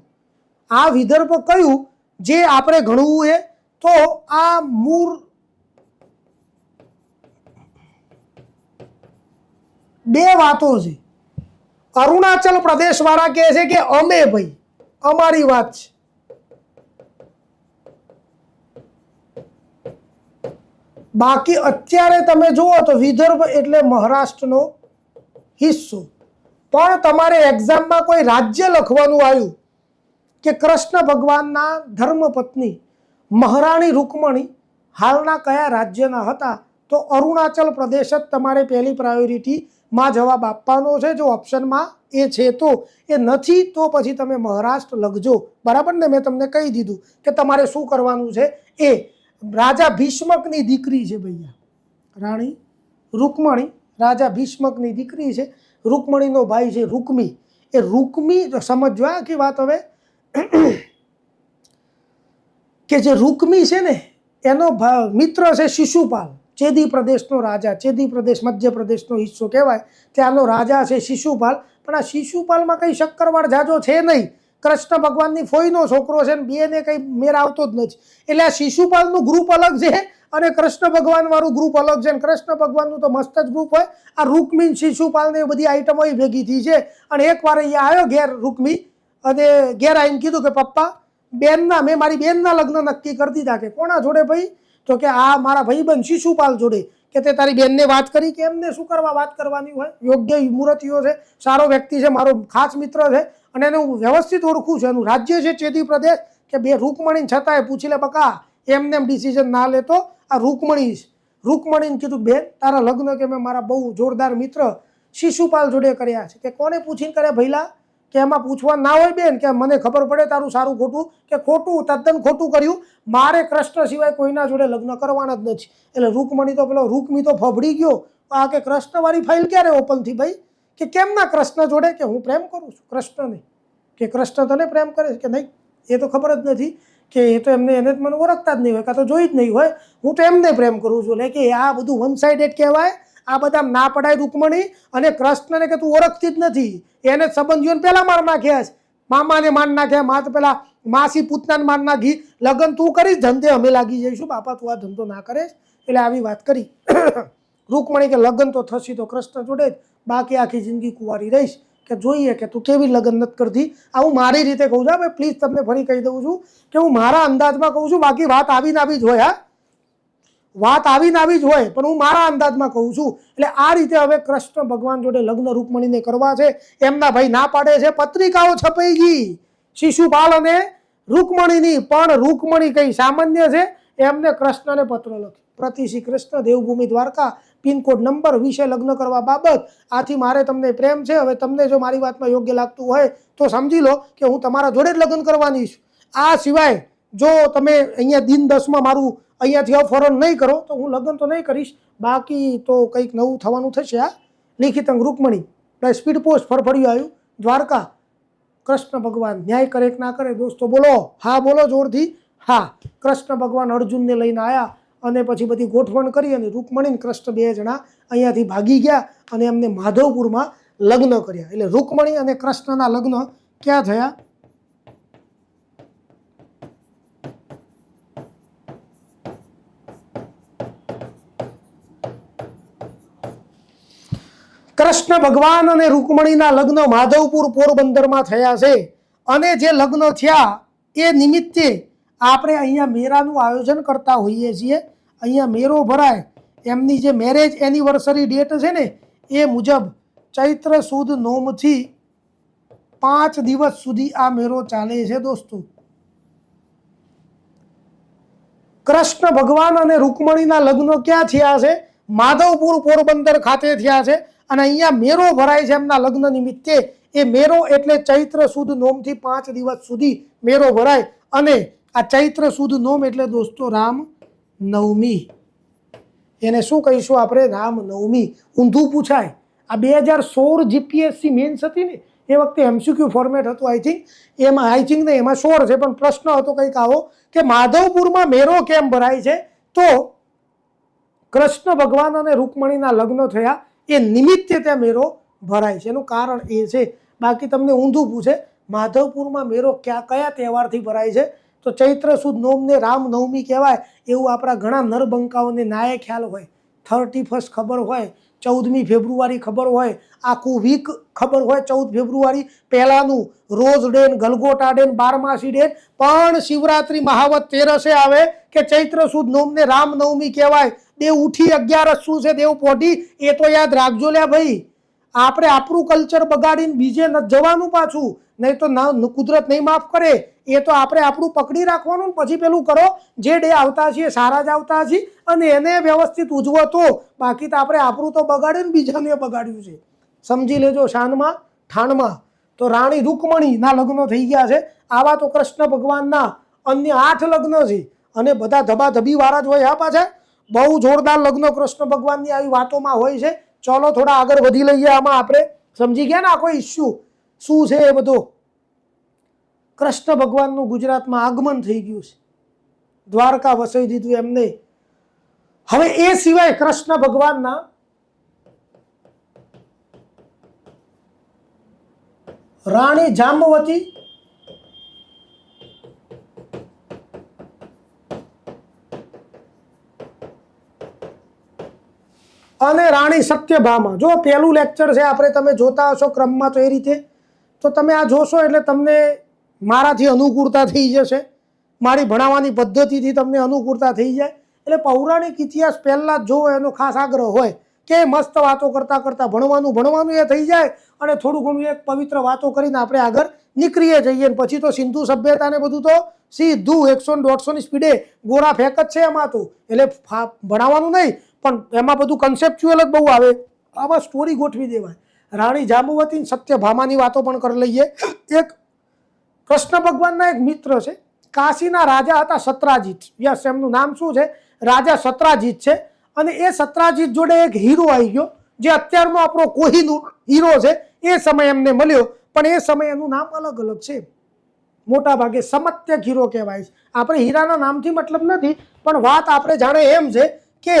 આ વિદર્ભ કયું જે આપણે ગણવું એ તો આ મૂળ બે વાતો છે. અરુણાચલ પ્રદેશ વાળા કહે છે કે અમે ભાઈ અમારી વાત છે. બાકી અત્યારે તમે જુઓ તો વિદર્ભ એટલે મહારાષ્ટ્રનો હિસ્સો. પણ તમારે એક્ઝામમાં કોઈ રાજ્ય લખવાનું આવ્યું કે કૃષ્ણ ભગવાનના ધર્મપત્ની મહારાણી રૂકમણી હાલના કયા રાજ્યના હતા, તો અરુણાચલ પ્રદેશ જ તમારે પહેલી પ્રાયોરિટીમાં જવાબ આપવાનો છે. જો ઓપ્શનમાં એ છે તો, એ નથી તો પછી તમે મહારાષ્ટ્ર લખજો. બરાબર ને? મેં તમને કહી દીધું કે તમારે શું કરવાનું છે. એ રાજા ભીષ્મકની દીકરી છે ભૈયા, રાણી રૂકમણી રાજા ભીષ્મકની દીકરી છે. રૂકમણીનો ભાઈ છે રૂકમી. એ રૂકમી સમજવા આખી વાત. હવે કે જે રૂકમી છે ને એનો મિત્ર છે શિશુપાલ, ચેદી પ્રદેશનો રાજા. ચેદી પ્રદેશ મધ્યપ્રદેશનો હિસ્સો કહેવાય. ત્યાંનો રાજા છે શિશુપાલ. પણ આ શિશુપાલમાં કંઈ શક્કરવાળ જાજો છે નહીં. કૃષ્ણ ભગવાનની ફોઈનો છોકરો છે ને બેને કંઈ મેર આવતો જ નથી. એટલે આ શિશુપાલનું ગ્રુપ અલગ છે અને કૃષ્ણ ભગવાન વાળું ગ્રુપ અલગ છે. કૃષ્ણ ભગવાનનું તો મસ્ત જ ગ્રુપ હોય. આ રૂકમી શિશુપાલ ને બધી આઈટમો ભેગી થઈ છે. અને એકવાર અહીંયા આવ્યો ઘેર રૂકમી, અને ઘેર આવીને કીધું કે પપ્પા મેં મારી બેનના લગ્ન નક્કી કરી દીધા. કે કોના જોડે ભાઈ? તો કે આ મારા ભાઈબંધ શિશુપાલ જોડે. કે તે તારી બેનને વાત કરી? કે એમને શું કરવા વાત કરવાની હોય, યોગ્ય મૂર્તિઓ છે, સારો વ્યક્તિ છે, મારો ખાસ મિત્ર છે અને એને હું વ્યવસ્થિત ઓળખું છું. એનું રાજ્ય છે ચેદી પ્રદેશ. કે બે રૂકમણી છતાંય પૂછી લે બકા, એમને ડિસિઝન ના લેતો. આ રૂકમણીને કીધું બેન તારા લગ્ન કે મેં મારા બહુ જોરદાર મિત્ર શિશુપાલ જોડે કર્યા છે. કે કોને પૂછીને કર્યા ભઈલા? કે એમાં પૂછવા ના હોય બેન, કે મને ખબર પડે તારું સારું ખોટું. કે ખોટું, તદ્દન ખોટું કર્યું. મારે કૃષ્ણ સિવાય કોઈના જોડે લગ્ન કરવાના જ નથી. એટલે રૂકમણી તો પેલો રૂકમી તો ફફડી ગયો. આ કે કૃષ્ણવાળી ફાઇલ ક્યારે ઓપન થઈ ભાઈ? કે કેમ ના કૃષ્ણ જોડે? કે હું પ્રેમ કરું છું કૃષ્ણને. કે કૃષ્ણ તને પ્રેમ કરે છે? કે નહીં, એ તો ખબર જ નથી. કે એ તો એને જ મને ઓળખતા જ નહીં હોય, કાં તો જોઈ જ નહીં હોય. હું તો એમને પ્રેમ કરું છું. એટલે કે આ બધું વન સાઇડેડ કહેવાય. આ બધા ના પડાય રૂકમણી અને કૃષ્ણને કે તું ઓળખતી જ નથી. એને સંબંધીઓને પહેલા માર નાખ્યા છે. મામાને માર નાખ્યા, મા તો પેલા માસી પૂતનાને માર નાખી. લગ્ન તું કરીશ, ધંધે અમે લાગી જઈશું. બાપા તું આ ધંધો ના કરીશ. એટલે આવી વાત કરી રૂકમણી. કે લગ્ન તો થશે તો કૃષ્ણ જોડે જ, બાકી આખી જિંદગી કુંવારી રહીશ. કે જોઈએ કે તું કેવી લગ્ન નથી કરતી. આવું મારી રીતે કહું છું ભાઈ, પ્લીઝ તમને ફરી કહી દઉં છું કે હું મારા અંદાજમાં કહું છું. બાકી વાત આવીને આવી જ હોય. હા, વાત આવીને આવી જ હોય, પણ હું મારા અંદાજમાં કહું છું. એટલે આ રીતે હવે કૃષ્ણ ભગવાન જોડે લગ્ન રૂકમણીને કરવા છે. એમના ભાઈ ના પાડે છે. પત્રિકાઓ છપાઈ ગઈ શિશુપાલ અને રૂકમણીની. પણ રૂકમણી કઈ સામાન્ય છે? એમને કૃષ્ણને પત્ર લખ્યો, પ્રતિ શ્રી કૃષ્ણ, દેવભૂમિ દ્વારકા, પિનકોડ નંબર, વિશે લગ્ન કરવા બાબત. આથી મારે તમને પ્રેમ છે. હવે તમને જો મારી વાતમાં યોગ્ય લાગતું હોય તો સમજી લો કે હું તમારા જોડે જ લગ્ન કરવાની છું. આ સિવાય જો તમે અહીંયા દિન 10માં મારું અહીંયાથી અપહરણ નહીં કરો તો હું લગ્ન તો નહીં કરીશ. બાકી તો કંઈક નવું થવાનું થશે. આ લિખિત અંગ રૂકમણી સ્પીડ પોસ્ટ ફરફડિયું આવ્યું દ્વારકા. કૃષ્ણ ભગવાન ન્યાય કરે કે ના કરે દોસ્તો? બોલો, હા બોલો જોરથી. હા, કૃષ્ણ ભગવાન અર્જુનને લઈને આવ્યા અને પછી બધી ગોઠવણ કરી અને રૂકમણી કૃષ્ણ બે જણા અહીંયાથી ભાગી ગયા અને એમને માધવપુરમાં લગ્ન કર્યા. એટલે રૂકમણી અને કૃષ્ણના લગ્ન ક્યાં થયા? કૃષ્ણ ભગવાન અને રૂકમણીના લગ્ન માધવપુર પોરબંદરમાં થયા છે. અને જે લગ્ન થયા એ નિમિત્તે આપણે અહીંયા મેળાનું આયોજન કરતા હોઈએ છીએ. અહીંયા મેળો ભરાય. એમની જે મેરેજ એનિવર્સરી ડેટ છે ને એ મુજબ ચૈત્ર સુદ નોમથી 5 દિવસ સુધી આ મેળો ચાલે છે દોસ્તો. કૃષ્ણ ભગવાન અને રૂકમણીના લગ્ન ક્યાં થયા છે? માધવપુર પોરબંદર ખાતે થયા છે. અને અહીંયા મેળો ભરાય છે એમના લગ્ન નિમિત્તે. એ મેળો એટલે ચૈત્ર સુદ નોમથી 5 દિવસ સુધી મેળો ભરાય. અને આ ચૈત્ર સુદ નોમ એટલે દોસ્તો રામ નવમી. એને શું કહીશું આપણે? રામ નવમી. ઊંધું પૂછાય. આ 2016 જીપીએસસી મેન્સ હતી ને એ વખતે એમસીક્યુ ફોર્મેટ હતું આઈ થિંક. એમાં 16 છે પણ પ્રશ્ન હતો કંઈક આવો કે માધવપુરમાં મેળો કેમ ભરાય છે? તો કૃષ્ણ ભગવાન અને રૂકમણીના લગ્ન થયા એ નિમિત્તે ત્યાં મેળો ભરાય છે. એનું કારણ એ છે. બાકી તમને ઊંધું પૂછે માધવપુરમાં મેળો કયા તહેવારથી ભરાય છે તો ચૈત્ર સુદ નોમને રામનવમી કહેવાય એવું આપણા ઘણા નરબંકાઓને નાયે ખ્યાલ હોય. 31 ખબર હોય, 14મી ફેબ્રુઆરી ખબર હોય, આખું વીક ખબર હોય. 14 ફેબ્રુઆરી પહેલાનું રોઝ ડે, ગલગોટા ડે, બારમાસી ડે. પણ શિવરાત્રી મહાવત તેરસે આવે કે ચૈત્ર સુદ નોમને રામનવમી કહેવાય. દેવ ઉઠી 11 શું છે દેવ પોઢી એ તો યાદ રાખજો લ્યા ભાઈ. આપણે આપણું કલ્ચર બગાડીને બીજે ન જવાનું પાછું. નહીં તો કુદરત નહીં માફ કરે. એ તો આપણે આપણું પકડી રાખવાનું. પછી પેલું કરો જે ડે આવતા છીએ સારા જ આવતા છીએ અને એને વ્યવસ્થિત ઉજવો તો. બાકી તો આપણે આપણું તો બગાડ્યું ને બીજાને બગાડ્યું છે. સમજી લેજો શાનમાં ઠાણમાં. તો રાણી રૂકમણીના લગ્ન થઈ ગયા છે. આવા તો કૃષ્ણ ભગવાનના અન્ય 8 લગ્ન છે અને બધા ધબાધબી વાળા જ હોય. હા પાછા બહુ જોરદાર લગ્ન કૃષ્ણ ભગવાનની આવી વાતોમાં હોય છે. ચલો થોડા આગળ વધી લઈએ. આમાં આપણે સમજી ગયા ને આખો ઇસ્યુ શું છે એ બધો. કૃષ્ણ ભગવાનનું ગુજરાતમાં આગમન થઈ ગયું છે. દ્વારકા વસાવી દીધું એમને. હવે એ સિવાય કૃષ્ણ ભગવાનના રાણી જાંબવતી અને રાણી સત્યભામા. જો પહેલું લેક્ચર છે આપણે તમે જોતા હશો ક્રમમાં તો એ રીતે તો તમે આ જોશો એટલે તમને મારાથી અનુકૂળતા થઈ જશે. મારી ભણાવવાની પદ્ધતિથી તમને અનુકૂળતા થઈ જાય. એટલે પૌરાણિક ઇતિહાસ પહેલાં જ જોવો એનો ખાસ આગ્રહ હોય કે મસ્ત વાતો કરતાં કરતાં ભણવાનું એ થઈ જાય અને થોડું ઘણું એક પવિત્ર વાતો કરીને આપણે આગળ નીકળીએ જઈએ. પછી તો સિંધુ સભ્યતાને બધું તો સીધું 100-150ની સ્પીડે ગોળા ફેંક જ છે એમાં તો. એટલે ભણાવવાનું નહીં પણ એમાં બધું કન્સેપ્ચ્યુઅલ જ બહુ આવે. આવા સ્ટોરી ગોઠવી દેવાય. રાણી જાંબુવતી સત્યભામાની વાતો પણ કરી લઈએ. એક કૃષ્ણ ભગવાનના એક મિત્ર છે. કાશીના રાજા હતા સત્રાજીત. યસ, એમનું નામ શું છે? રાજા સત્રાજીત છે. અને એ સત્રાજીત જોડે એક હીરો આવી ગયો જે અત્યારનો આપણો કોહિનૂર હીરો છે. એ સમય એમને મળ્યો પણ એ સમય એનું નામ અલગ અલગ છે. મોટા ભાગે સમત્યક હીરો કહેવાય છે. આપણે હીરાના નામથી મતલબ નથી પણ વાત આપણે જાણે એમ છે કે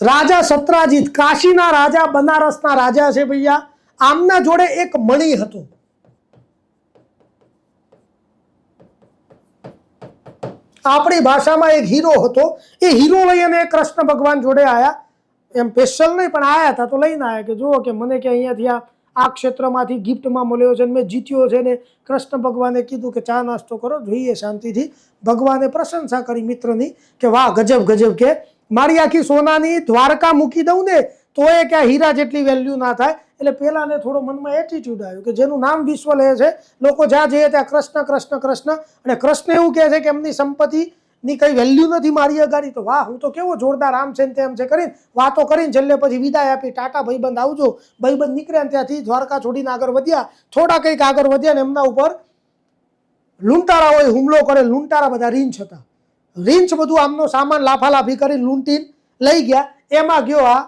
રાજા સત્રાજીત કાશીના રાજા, બનારસના રાજા છે ભૈયા. આમના જોડે એક મણિ હતો. આપણી ભાષામાં એક હીરો હતો. એ હીરો લઈને કૃષ્ણ ભગવાન જોડે આવ્યા. એમ સ્પેશિયલ નહીં પણ આવ્યા હતા તો લઈને આવ્યા કે જુઓ કે મને કે અહીંયાથી આ ક્ષેત્રમાંથી ગિફ્ટમાં મળ્યો છે મેં જીત્યો છે. ને કૃષ્ણ ભગવાને કીધું કે ચા નાસ્તો કરો જોઈએ શાંતિથી. ભગવાને પ્રશંસા કરી મિત્રની કે વાહ ગજબ ગજબ કે મારી આખી સોનાની દ્વારકા મૂકી દઉં ને તો એ ક્યાં હીરા જેટલી વેલ્યુ ના થાય. એટલે પેલાને થોડો મનમાં એટીટ્યુડ આવ્યો કે જેનું નામ વિશ્વ લે છે લોકો જ્યાં જઈએ ત્યાં કૃષ્ણ કૃષ્ણ કૃષ્ણ. અને કૃષ્ણ એવું કહે છે કે એમની સંપત્તિ ની કઈ વેલ્યુ નથી મારી અગાડી, તો વાહ હું તો કેવો જોરદાર આમ છે ને તેમ છે કરીને વાતો કરીને છેલ્લે પછી વિદાય આપી, ટાટા ભાઈબંધ આવજો. ભાઈબંધ નીકળ્યા ને ત્યાંથી દ્વારકા છોડીને આગળ વધ્યા. થોડા કંઈક આગળ વધ્યા ને એમના ઉપર લૂંટારાઓએ હુમલો કરે. લૂંટારા બધા રીંછ હતા. રીંછ બધું આમનો સામાન લાફાલાફી કરીને લૂંટીને લઈ ગયા. એમાં ગયો આ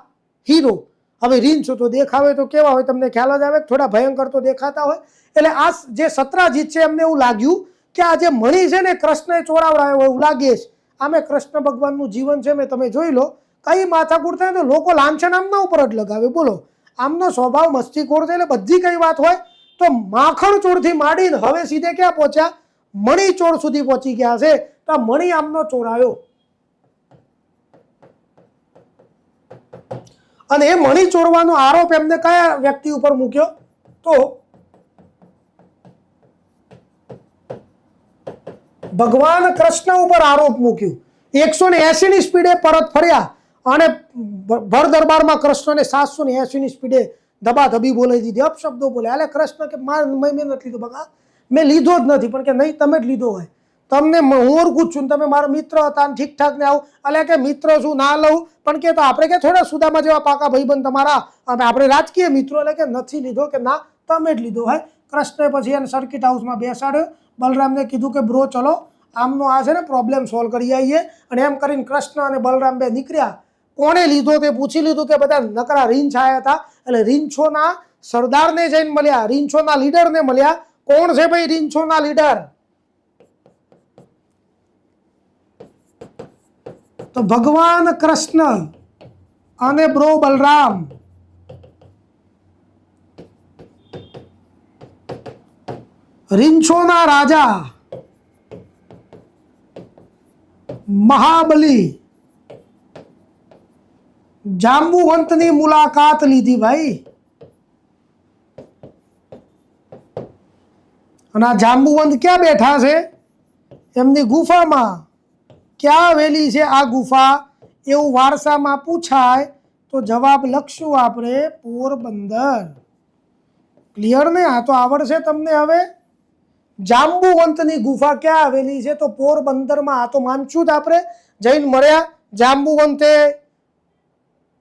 હીરો. હવે રીંછ તો દેખાવે તો કેવા હોય તમને ખ્યાલ જ આવે, થોડા ભયંકર તો દેખાતા હોય. એટલે આ જે સત્રાજીત છે એમને એવું લાગ્યું કે આ જે મણી છે ને કૃષ્ણએ ચોરાવડાયો હોય એવું લાગે છે. આમે કૃષ્ણ ભગવાનનું જીવન છે મેં તમે જોઈ લો, કઈ માથાકૂટ થાય તો લોકો લાંછન આમના ઉપર જ લગાવે. બોલો, આમનો સ્વભાવ મસ્તીખોર છે એટલે બધી કઈ વાત હોય તો માખણ ચોરથી માંડીને હવે સીધે ક્યાં પહોંચ્યા, મણી ચોર સુધી પહોંચી ગયા છે. તો મણી આમનો ચોરાયો અને એ મણી ચોરવાનો આરોપ એમને કયા વ્યક્તિ ઉપર મૂક્યો, તો ભગવાન કૃષ્ણ ઉપર આરોપ મૂક્યો. 180 ની સ્પીડે પરત ફર્યા અને ભર દરબારમાં કૃષ્ણને 780 ની સ્પીડે ધબાધબી બોલાવી દીધી, અપશબ્દો બોલ્યા. એટલે કૃષ્ણ કે મેં નથી લીધો, બગા મેં લીધો જ નથી. પણ કે નહીં, તમે જ લીધો હોય, તમને હું ઓળખું છું, તમે મારા મિત્ર હતા ને ઠીકઠાક ને આવું. એટલે કે મિત્ર શું ના લઉં, પણ કે તો આપણે કે થોડા સુદામા જેવા પાકા ભાઈબંધ તમારા, આપણે રાજકીય મિત્રો. એટલે કે નથી લીધો, કે ના તમે જ લીધો હોય. કૃષ્ણે પછી એને સર્કિટ હાઉસમાં બેસાડ્યો. બલરામને કીધું કે બ્રો ચલો આમનો આ છે ને પ્રોબ્લેમ સોલ્વ કરી આવીએ. અને એમ કરીને કૃષ્ણ અને બલરામ બે નીકળ્યા. કોણે લીધો તે પૂછી લીધું કે બધા નકરા રીંછ આવ્યા હતા. એટલે રીંછોના સરદારને જઈને મળ્યા, રીંછોના લીડરને મળ્યા. કોણ છે ભાઈ રીંછોના લીડર? તો ભગવાન કૃષ્ણ અને બ્રો બલરામ. રીંછોના રાજા મહાબલી જાંબુવંતની મુલાકાત લીધી ભાઈ. અને આ જાંબુવંત ક્યાં બેઠા છે? એમની ગુફામાં. ક્યાં આવેલી છે આ ગુફા એવું વારસામાં પૂછાય તો જવાબ લખશું આપણે પોરબંદર. ક્લિયર ને? આ તો આવડશે તમને હવે. જાંબુવંતની ગુફા ક્યાં આવેલી છે? તો પોરબંદરમાં. આ તો માનશું જ આપણે. જઈને મળ્યા. જાંબુવંતે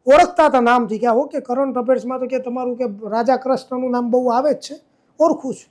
ઓળખતા હતા નામથી, કે હો કે કરંટ અફેર્સમાં તો કે તમારું કે રાજા કૃષ્ણનું નામ બહુ આવે જ છે, ઓળખું છું.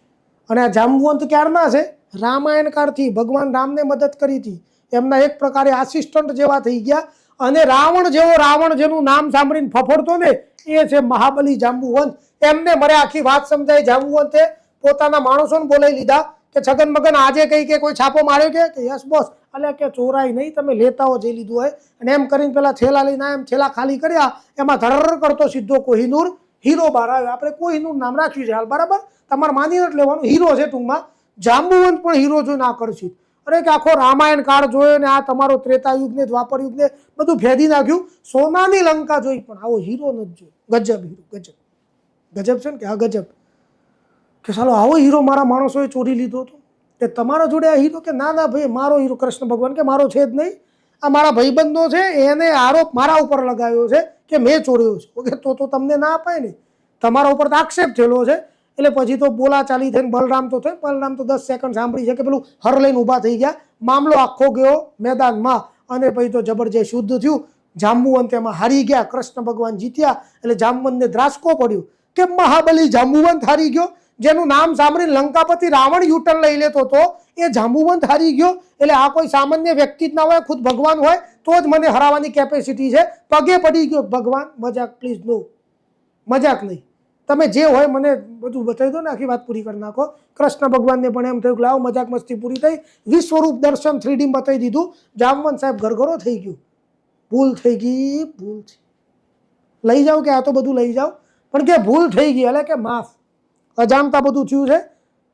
અને આ જાંબુવંત ક્યારના છે? રામાયણ કાળથી. ભગવાન રામને મદદ કરી હતી. એમના એક પ્રકારે આસિસ્ટન્ટ જેવા થઈ ગયા. અને રાવણ જેવો, રાવણ જેનું નામ સાંભળીને ફફડતો ને એ છે મહાબલી જાંબુવંત. એમને મારે આખી વાત સમજાય. જાંબુવંતે પોતાના માણસોને બોલાવી લીધા કે છગન મગન આજે કઈ કે કોઈ છાપો માર્યો કે યસ બોસ. એટલે કે ચોરાઈ નહીં, તમે લેતાઓ જે લીધું હોય. અને એમ કરીને પેલા થેલા લઈને એમ થેલા ખાલી કર્યા. એમાં ધરર કરતો સીધો કોહિનૂર હીરો બહાર આવ્યો. આપણે કોહિનૂર નામ રાખ્યું છે હાલ, બરાબર? તમારે માની નથી લેવાનું, હીરો છે ટૂંકમાં. જાંબુવંત પણ હીરો જોઈને આકર્ષિત. અરે કે આખો રામાયણ કાળ જોયો ને આ તમારો ત્રેતાયુગ ને દ્વાપર યુગ ને બધું ભેદી નાખ્યું. સોનાની લંકા જોઈ પણ આવો હીરો નથી જોયો. ગજબ હીરો, ગજબ. ગજબ છે ને કે આ ગજબ, કે ચાલો આવો હીરો મારા માણસોએ ચોરી લીધો હતો. કે તમારા જોડે આ હીરો? કે ના ના ભાઈ, મારો હીરો કૃષ્ણ ભગવાન કે મારો છે જ નહીં, આ મારા ભાઈબંધો છે, એને આરોપ મારા ઉપર લગાવ્યો છે કે મેં ચોર્યો છે. ઓકે, તો તમને ના અપાય ને, તમારા ઉપર તો આક્ષેપ થયેલો છે. એટલે પછી તો બોલા ચાલી થઈને બલરામ તો થયો. બલરામ તો 10 સેકન્ડ સાંભળી છે કે પેલું હર લઈને ઊભા થઈ ગયા. મામલો આખો ગયો મેદાનમાં. અને પછી તો જબરજસ્ત શુદ્ધ થયું. જાંબુવંત એમાં હારી ગયા, કૃષ્ણ ભગવાન જીત્યા. એટલે જાંબુવંતને દ્રાસકો પડ્યું કે મહાબલી જાંબુવંત હારી ગયો. જેનું નામ સાંભળીને લંકાપતિ રાવણ યુટર્ન લઈ લેતો હતો એ જાંબુવંત હારી ગયો. એટલે આ કોઈ સામાન્ય વ્યક્તિ જ ના હોય, ખુદ ભગવાન હોય તો જ મને હરાવવાની કેપેસિટી છે. પગે પડી ગયો ભગવાન. મજાક પ્લીઝ નો, મજાક નહીં. તમે જે હોય મને બધું બતાવી દો ને, આખી વાત પૂરી કરી નાખો. કૃષ્ણ ભગવાનને પણ એમ થયું કે લાવો મજાક મસ્તી પૂરી થઈ. વિશ્વરૂપ દર્શન 3D બતાવી દીધું. જાંબુવંત સાહેબ ઘરઘરો થઈ ગયું. ભૂલ થઈ ગઈ, ભૂલ થઈ. લઈ જાઓ કે આ તો બધું લઈ જાઓ, પણ કે ભૂલ થઈ ગઈ એટલે કે માફ. અજાણતા બધું થયું છે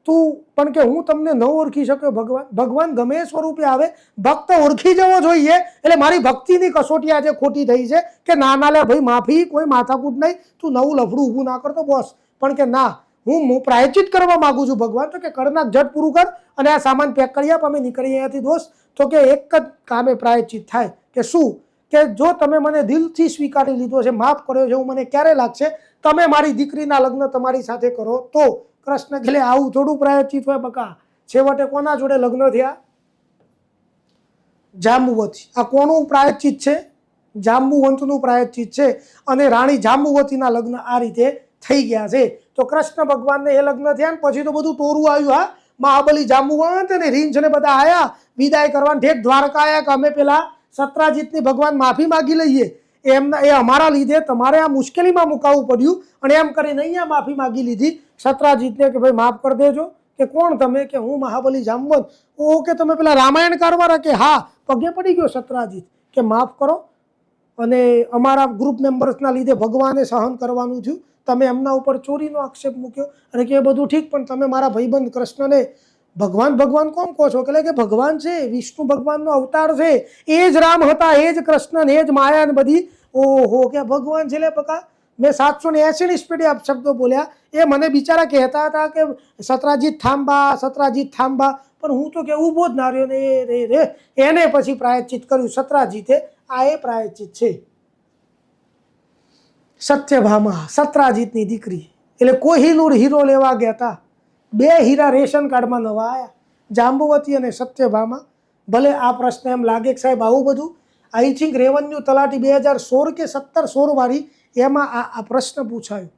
તું, પણ કે હું તમને ન ઓળખી શક્યો. ભગવાન ગમે સ્વરૂપે આવે, ભક્ત ઓળખી જવો જોઈએ. એટલે મારી ભક્તિની કસોટી આજે ખોટી થઈ છે કે ના ના લે ભાઈ માફી, કોઈ માથાકૂટ નહીં, તું નવું લફડું ઊભું ના કરતો બોસ. પણ કે ના, હું પ્રાયચિત કરવા માંગુ છું ભગવાન. તો કે કરનાક ઝટ પૂરું કર અને આ સામાન પેક કરી આપ, અમે નીકળીએ અહીંયાથી દોસ્ત. તો કે એક જ કામે પ્રાયચિત થાય. કે શું? કે જો તમે મને દિલથી સ્વીકારી લીધો છે, માફ કર્યો છે, એવું મને ક્યારે લાગશે તમે મારી દીકરીના લગ્ન તમારી સાથે કરો તો. કૃષ્ણ કે આવું થોડું પ્રાયચિત હોય બકા. છેવટે કોના જોડે લગ્ન થયા? જાંબુવતી, આ કોનું પ્રાયશ્ચિત છે? જાંબુવંતનું પ્રાયશ્ચિત છે અને રાણી જાંબુવતીના લગ્ન આ રીતે થઈ ગયા છે. તો કૃષ્ણ ભગવાનને એ લગ્ન થયા ને પછી તો બધું ટોરું આવ્યું. હા, મહાબલી જાંબુવંત અને રીંછ ને બધા આયા વિદાય કરવાને, ઠેઠ દ્વારકા આયા કે અમે પેલા સત્રાજીતની ભગવાન માફી માગી લઈએ, એ અમારા લીધે તમારે આ મુશ્કેલીમાં મુકાવવું પડ્યું. અને એમ કરીને અહીંયા માફી માગી લીધી સત્રાજીતને કે ભાઈ માફ કરી દેજો. કે કોણ તમે? કે હું મહાબલી જાંબુવંત. ઓ કે તમે પેલા રામાયણકાર વાળા? કે હા. પગે પડી ગયો સત્રાજીત કે માફ કરો, અને અમારા ગ્રુપ મેમ્બર્સના લીધે ભગવાને સહન કરવાનું થયું, તમે એમના ઉપર ચોરીનો આક્ષેપ મૂક્યો. અને કે બધું ઠીક, પણ તમે મારા ભાઈબંધ કૃષ્ણને ભગવાન ભગવાન કોણ કહો છો? કે ભગવાન છે, વિષ્ણુ ભગવાનનો અવતાર છે, એ જ રામ હતા, એ જ કૃષ્ણ, એ જ માયા ને બધી. ઓહો, કે ભગવાન છે લે પકા. મેં 780ની સ્પીડે અપશબ્દો બોલ્યા. એ મને બિચારા કહેતા હતા કે સત્રાજીત થાંભા, સત્રાજીત થાંભા, પણ હું તો કે ઊભો જ ના રહ્યો ને રે. એને પછી પ્રાયશ્ચિત કર્યું સત્રાજીતે. આ એ પ્રાયશ્ચિત છે. સત્યભામા સત્રાજીતની દીકરી, એટલે કોહિનૂર હીરો લેવા ગયા હતા. 2 હીરા રેશન કાર્ડમાં નવા આવ્યા, જાંબુવતી અને સત્યભામા. ભલે આ પ્રશ્ન એમ લાગે કે સાહેબ આવું બધું, આઈ થિંક રેવન્યુ તલાટી 2016 કે 17-16 વાળી એમાં આ પ્રશ્ન પૂછાયો.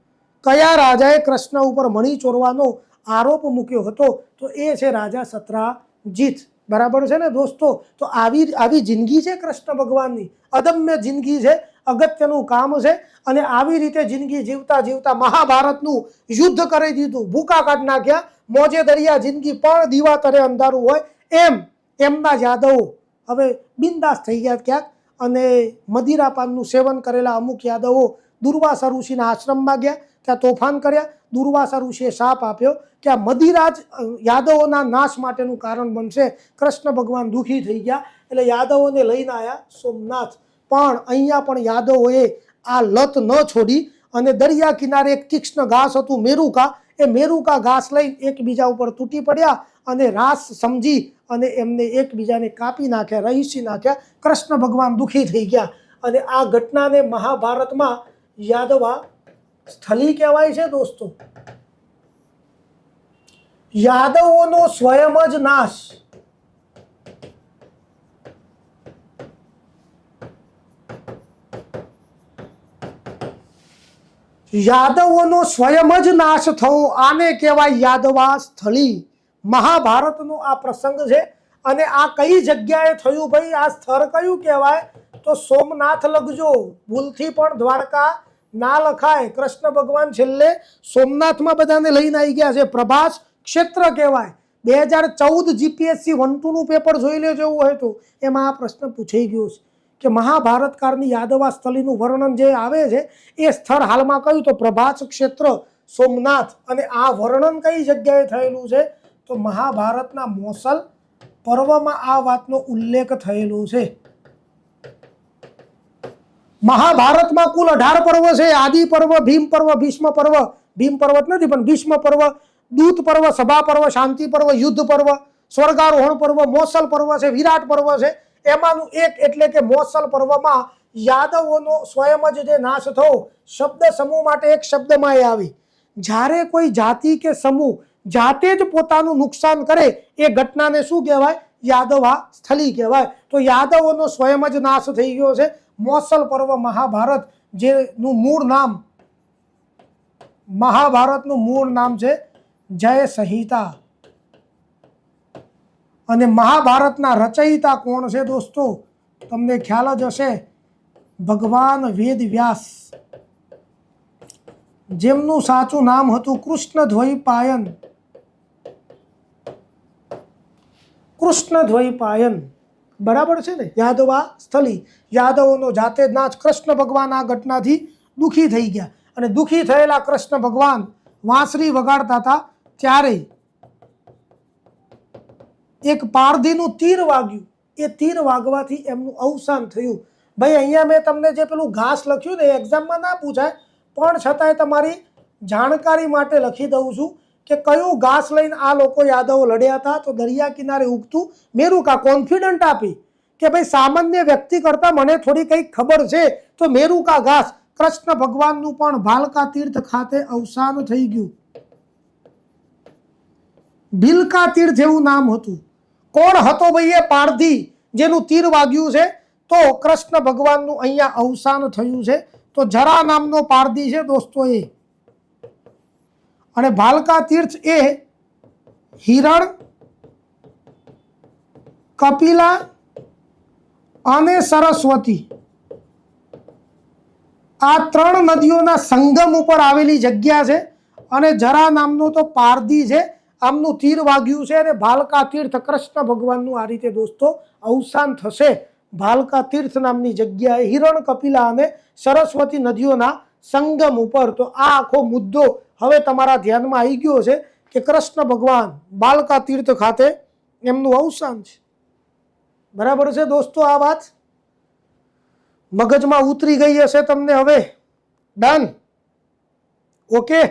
કયા રાજાએ કૃષ્ણ ઉપર મણી ચોરવાનો આરોપ મૂક્યો હતો? તો એ છે રાજા સત્રાજીત. બરાબર છે ને દોસ્તો? તો આવી જિંદગી છે કૃષ્ણ ભગવાનની, અદમ્ય જિંદગી છે, અગત્યનું કામ છે. અને આવી રીતે જિંદગી જીવતા જીવતા મહાભારતનું યુદ્ધ કરી દીધું, ભૂકા કાઢી નાખ્યા. મોજે દરિયા જિંદગી પણ દીવા તરે અંધારું હોય એમ એમના યાદવો હવે બિંદાસ થઈ ગયા ક્યાંક. અને મદિરા પાનનું સેવન કરેલા અમુક યાદવો દુર્વાસા ઋષિના આશ્રમમાં ગયા, ત્યાં તોફાન કર્યા. દુર્વાસા ઋષિએ શાપ આપ્યો કે આ મદિરા જ યાદવોના નાશ માટેનું કારણ બનશે. કૃષ્ણ ભગવાન દુઃખી થઈ ગયા, એટલે યાદવોને લઈને આવ્યા સોમનાથ. પણ અહીંયા પણ યાદવોએ આ લત ન છોડી અને દરિયા કિનારે એક તીક્ષ્ણ ઘાસ હતું મેરુકા, એ મેરુકા ઘાસ લઈ એકબીજા ઉપર તૂટી પડ્યા અને રાસ સમજી અને એમને એકબીજાને કાપી નાખ્યા, રહીસી નાખ્યા. કૃષ્ણ ભગવાન દુઃખી થઈ ગયા. અને આ ઘટનાને મહાભારતમાં યાદવા સ્થલી કહેવાય છે દોસ્તો. યાદવોનો સ્વયં જ નાશ. યાદવોનો સ્વયં જ નાશ થવો, આને કહેવાય યાદવા સ્થળી. મહાભારતનો આ પ્રસંગ છે. અને આ કઈ જગ્યાએ થયું ભાઈ? આ સ્થળ કયું કહેવાય? તો સોમનાથ લખજો, ભૂલથી પણ દ્વારકા ના લખાય. કૃષ્ણ ભગવાન છેલ્લે સોમનાથમાં બધાને લઈને આવી ગયા છે. પ્રભાસ ક્ષેત્ર કહેવાય. 2014 જીપીએસસી 1-2 નું પેપર જોઈ લેજો એવું હોય તો, એમાં આ પ્રશ્ન પૂછાઈ ગયો છે કે મહાભારત કાળની યાદવા સ્થળીનું વર્ણન જે આવે છે એ સ્થળ હાલમાં કયું? તો પ્રભાસ ક્ષેત્ર સોમનાથ. અને આ વર્ણન કઈ જગ્યાએ થયેલું છે? તો મહાભારતના મોસલ પર્વમાં આ વાતનો ઉલ્લેખ થયેલો છે. મહાભારતમાં કુલ 18 પર્વ છે. આદિ પર્વ, ભીમ પર્વ, ભીષ્મ પર્વ, ભીમ પર્વત નથી પણ ભીષ્મ પર્વ, દૂત પર્વ, સભા પર્વ, શાંતિ પર્વ, યુદ્ધ પર્વ, સ્વર્ગારોહણ પર્વ, મોસલ પર્વ છે, વિરાટ પર્વ છે. એમાંનું એક એટલે કે મોસલ પર્વમાં યાદવોનો સ્વયં જ જે નાશ થયો, શબ્દ સમૂહ માટે એક શબ્દમાં એ આવી. જ્યારે કોઈ જાતિ કે સમૂહ જાતે જ પોતાનું નુકસાન કરે એ ઘટનાને શું કહેવાય? યાદવા સ્થળી કહેવાય. તો યાદવોનો સ્વયં જ નાશ થઈ ગયો છે. મોસલ પર્વ મહાભારત, જેનું મૂળ નામ, મહાભારતનું મૂળ નામ છે જય સંહિતા. અને મહાભારતના રચયિતા કોણ છે દોસ્તો? તમને ખ્યાલ જ હશે, ભગવાન વેદ વ્યાસ, જેમનું સાચું નામ હતું કૃષ્ણદ્વૈપાયન. કૃષ્ણદ્વૈપાયન, બરાબર છે ને? યાદવા સ્થળી, યાદવોનો જાતે જ નાશ. કૃષ્ણ ભગવાન આ ઘટનાથી દુઃખી થઈ ગયા. અને દુઃખી થયેલા કૃષ્ણ ભગવાન વાંસળી વગાડતા હતા, ત્યારે એક પારધીનું તીર વાગ્યું. એ તીર વાગવાથી એમનું અવસાન થયું. ભાઈ અહીંયા મેં તમને જે પેલું ઘાસ લખ્યું ને, એક્ઝામમાં ના પૂછાય પણ છતાંય તમારી જાણકારી માટે લખી દઉં છું કે કયું ઘાસ લઈને આ લોકો યાદવો લડ્યા હતા. તો દરિયા કિનારે ઉગતું મેરુકા. કોન્ફિડન્ટ આપી કે ભાઈ સામાન્ય વ્યક્તિ કરતાં મને થોડી કંઈક ખબર છે. તો મેરુકા ઘાસ. કૃષ્ણ ભગવાનનું પણ ભાલકા તીર્થ ખાતે અવસાન થઈ ગયું. ભીલકા તીર્થ એવું નામ હતું. કોણ હતો ભાઈ એ પારધી? જેનું તીર વાગ્યું છે તો કૃષ્ણ ભગવાનનું અહીંયા અવસાન થયું છે. તો જરા નામનો પારધી છે દોસ્તો એ. અને ભાલકા તીર્થ એ હિરણ, કપિલા અને સરસ્વતી આ 3 નદીઓના સંગમ ઉપર આવેલી જગ્યા છે. અને જરા નામનો તો પારધી છે, આમનું તીર વાગ્યું છે અને ભાલકા તીર્થ કૃષ્ણ ભગવાનનું આ રીતે દોસ્તો અવસાન થશે. ભાલકા તીર્થ નામની જગ્યાએ હિરણ, કપિલા અને સરસ્વતી નદીઓના સંગમ ઉપર. તો આ આખો મુદ્દો હવે તમારા ધ્યાનમાં આવી ગયો છે કે કૃષ્ણ ભગવાન ભાલકા તીર્થ ખાતે એમનું અવસાન છે. બરાબર છે દોસ્તો? આ વાત મગજમાં ઉતરી ગઈ હશે તમને હવે? ડન? ઓકે.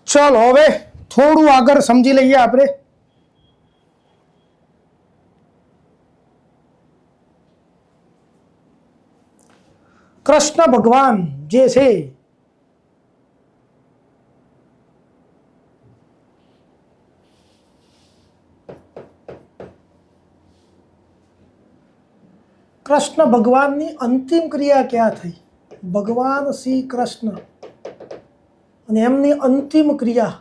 ચલો હવે થોડું આગળ સમજી લઈએ આપણે. કૃષ્ણ ભગવાન જે છે કૃષ્ણ ભગવાનની અંતિમ ક્રિયા ક્યાં થઈ? ભગવાન શ્રી કૃષ્ણ અને એમની અંતિમ ક્રિયા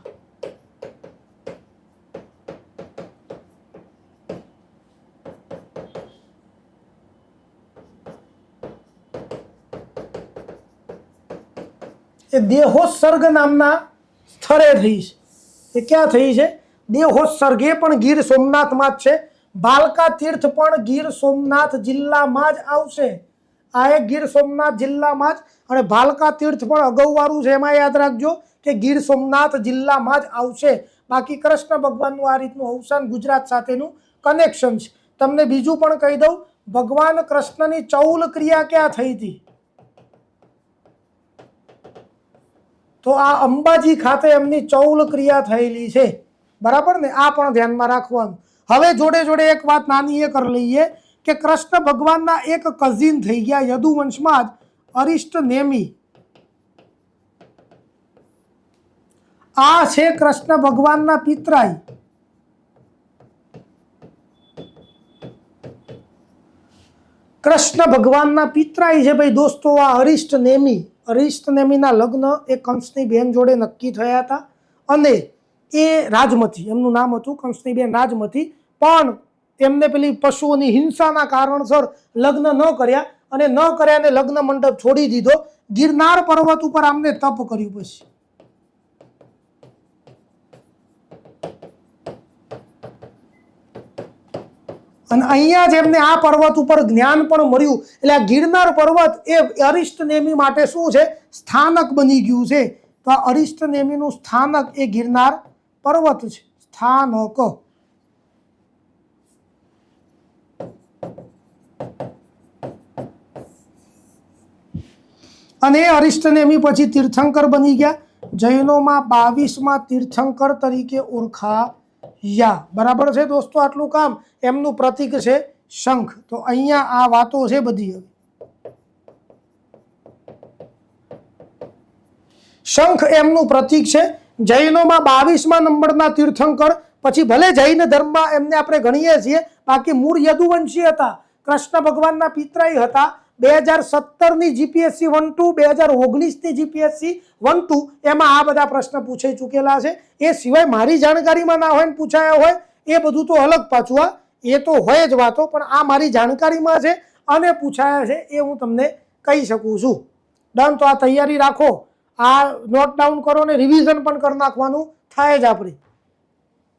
એ દેહોત્સર્ગ નામના સ્થળે થઈ છે. એ ક્યાં થઈ છે? દેહોત્સર્ગ. એ પણ ગીર સોમનાથમાં જ છે. ભાલકા તીર્થ પણ ગીર સોમનાથ જિલ્લામાં જ આવશે. આ એક ગીર સોમનાથ જિલ્લામાં જ. અને ભાલકા તીર્થ પણ અગાઉવાળું છે, એમાં યાદ રાખજો કે ગીર સોમનાથ જિલ્લામાં જ આવશે. બાકી કૃષ્ણ ભગવાનનું આ રીતનું અવસાન ગુજરાત સાથેનું કનેક્શન છે. તમને બીજું પણ કહી દઉં, ભગવાન કૃષ્ણની ચૌલ ક્રિયા ક્યાં થઈ હતી? તો આ અંબાજી ખાતે એમની ચૌલ ક્રિયા થયેલી છે. બરાબર ને? આ પણ ધ્યાનમાં રાખવાનું. હવે જોડે જોડે એક વાત નાની એ કરી લઈએ કે કૃષ્ણ ભગવાનના એક કઝિન થઈ ગયા યદુવંશમાં જ, અરિષ્ટ નેમિ. આ છે કૃષ્ણ ભગવાનના પિતરાઈ. કૃષ્ણ ભગવાનના પિતરાઈ છે ભાઈ દોસ્તો આ અરિષ્ટ નેમિ. અરિષ્ટ નેમિના લગ્ન એ કંસની બેન જોડે નક્કી થયા હતા અને એ રાજમતી, એમનું નામ હતું કંસની બેન રાજમતી. પણ એમને પેલી પશુઓની હિંસાના કારણસર લગ્ન ન કર્યા અને ન કર્યા ને લગ્ન મંડપ છોડી દીધો. ગિરનાર પર્વત ઉપર આમને તપ કર્યું. પછી અને અહીંયા જ એમને આ પર્વત ઉપર જ્ઞાન પણ મળ્યું. એટલે આ ગિરનાર પર્વત એ અરિષ્ટ નેમિ માટે શું છે? સ્થાનક બની ગયું છે. તો આ અરિષ્ટ નેમિનું સ્થાનક એ ગિરનાર પર્વત છે. સ્થાનક. અને એ અરિષ્ટ નેમિ પછી તીર્થંકર બની ગયા. જૈનોમાં 22માં તીર્થંકર તરીકે ઓળખાયા. બરાબર છે દોસ્તો? આટલું કામ. એમનું પ્રતીક છે શંખ. તો અહીંયા આ વાતો છે બધી. શંખ એમનું પ્રતીક છે. જૈનોમાં 22મા નંબરના તીર્થંકર. પછી ભલે જૈન ધર્મમાં એમને આપણે ગણીએ છીએ, બાકી મૂળ યદુવંશી હતા. કૃષ્ણ ભગવાનના પિતરાઈ હતા. 2017ની જીપીએસસી 1-2, 2019ની જીપીએસસી 1-2 એમાં આ બધા પ્રશ્ન પૂછાઈ ચૂકેલા છે. એ સિવાય મારી જાણકારીમાં ના હોય ને પૂછાયા હોય એ બધું તો અલગ પાછું. એ તો હોય જ વાતો, પણ આ મારી જાણકારીમાં છે અને પૂછાયા છે એ હું તમને કહી શકું છું. ડન? તો આ તૈયારી રાખો. આ નોટ ડાઉન કરો ને રિવિઝન પણ કરી નાખવાનું થાય જ આપણે.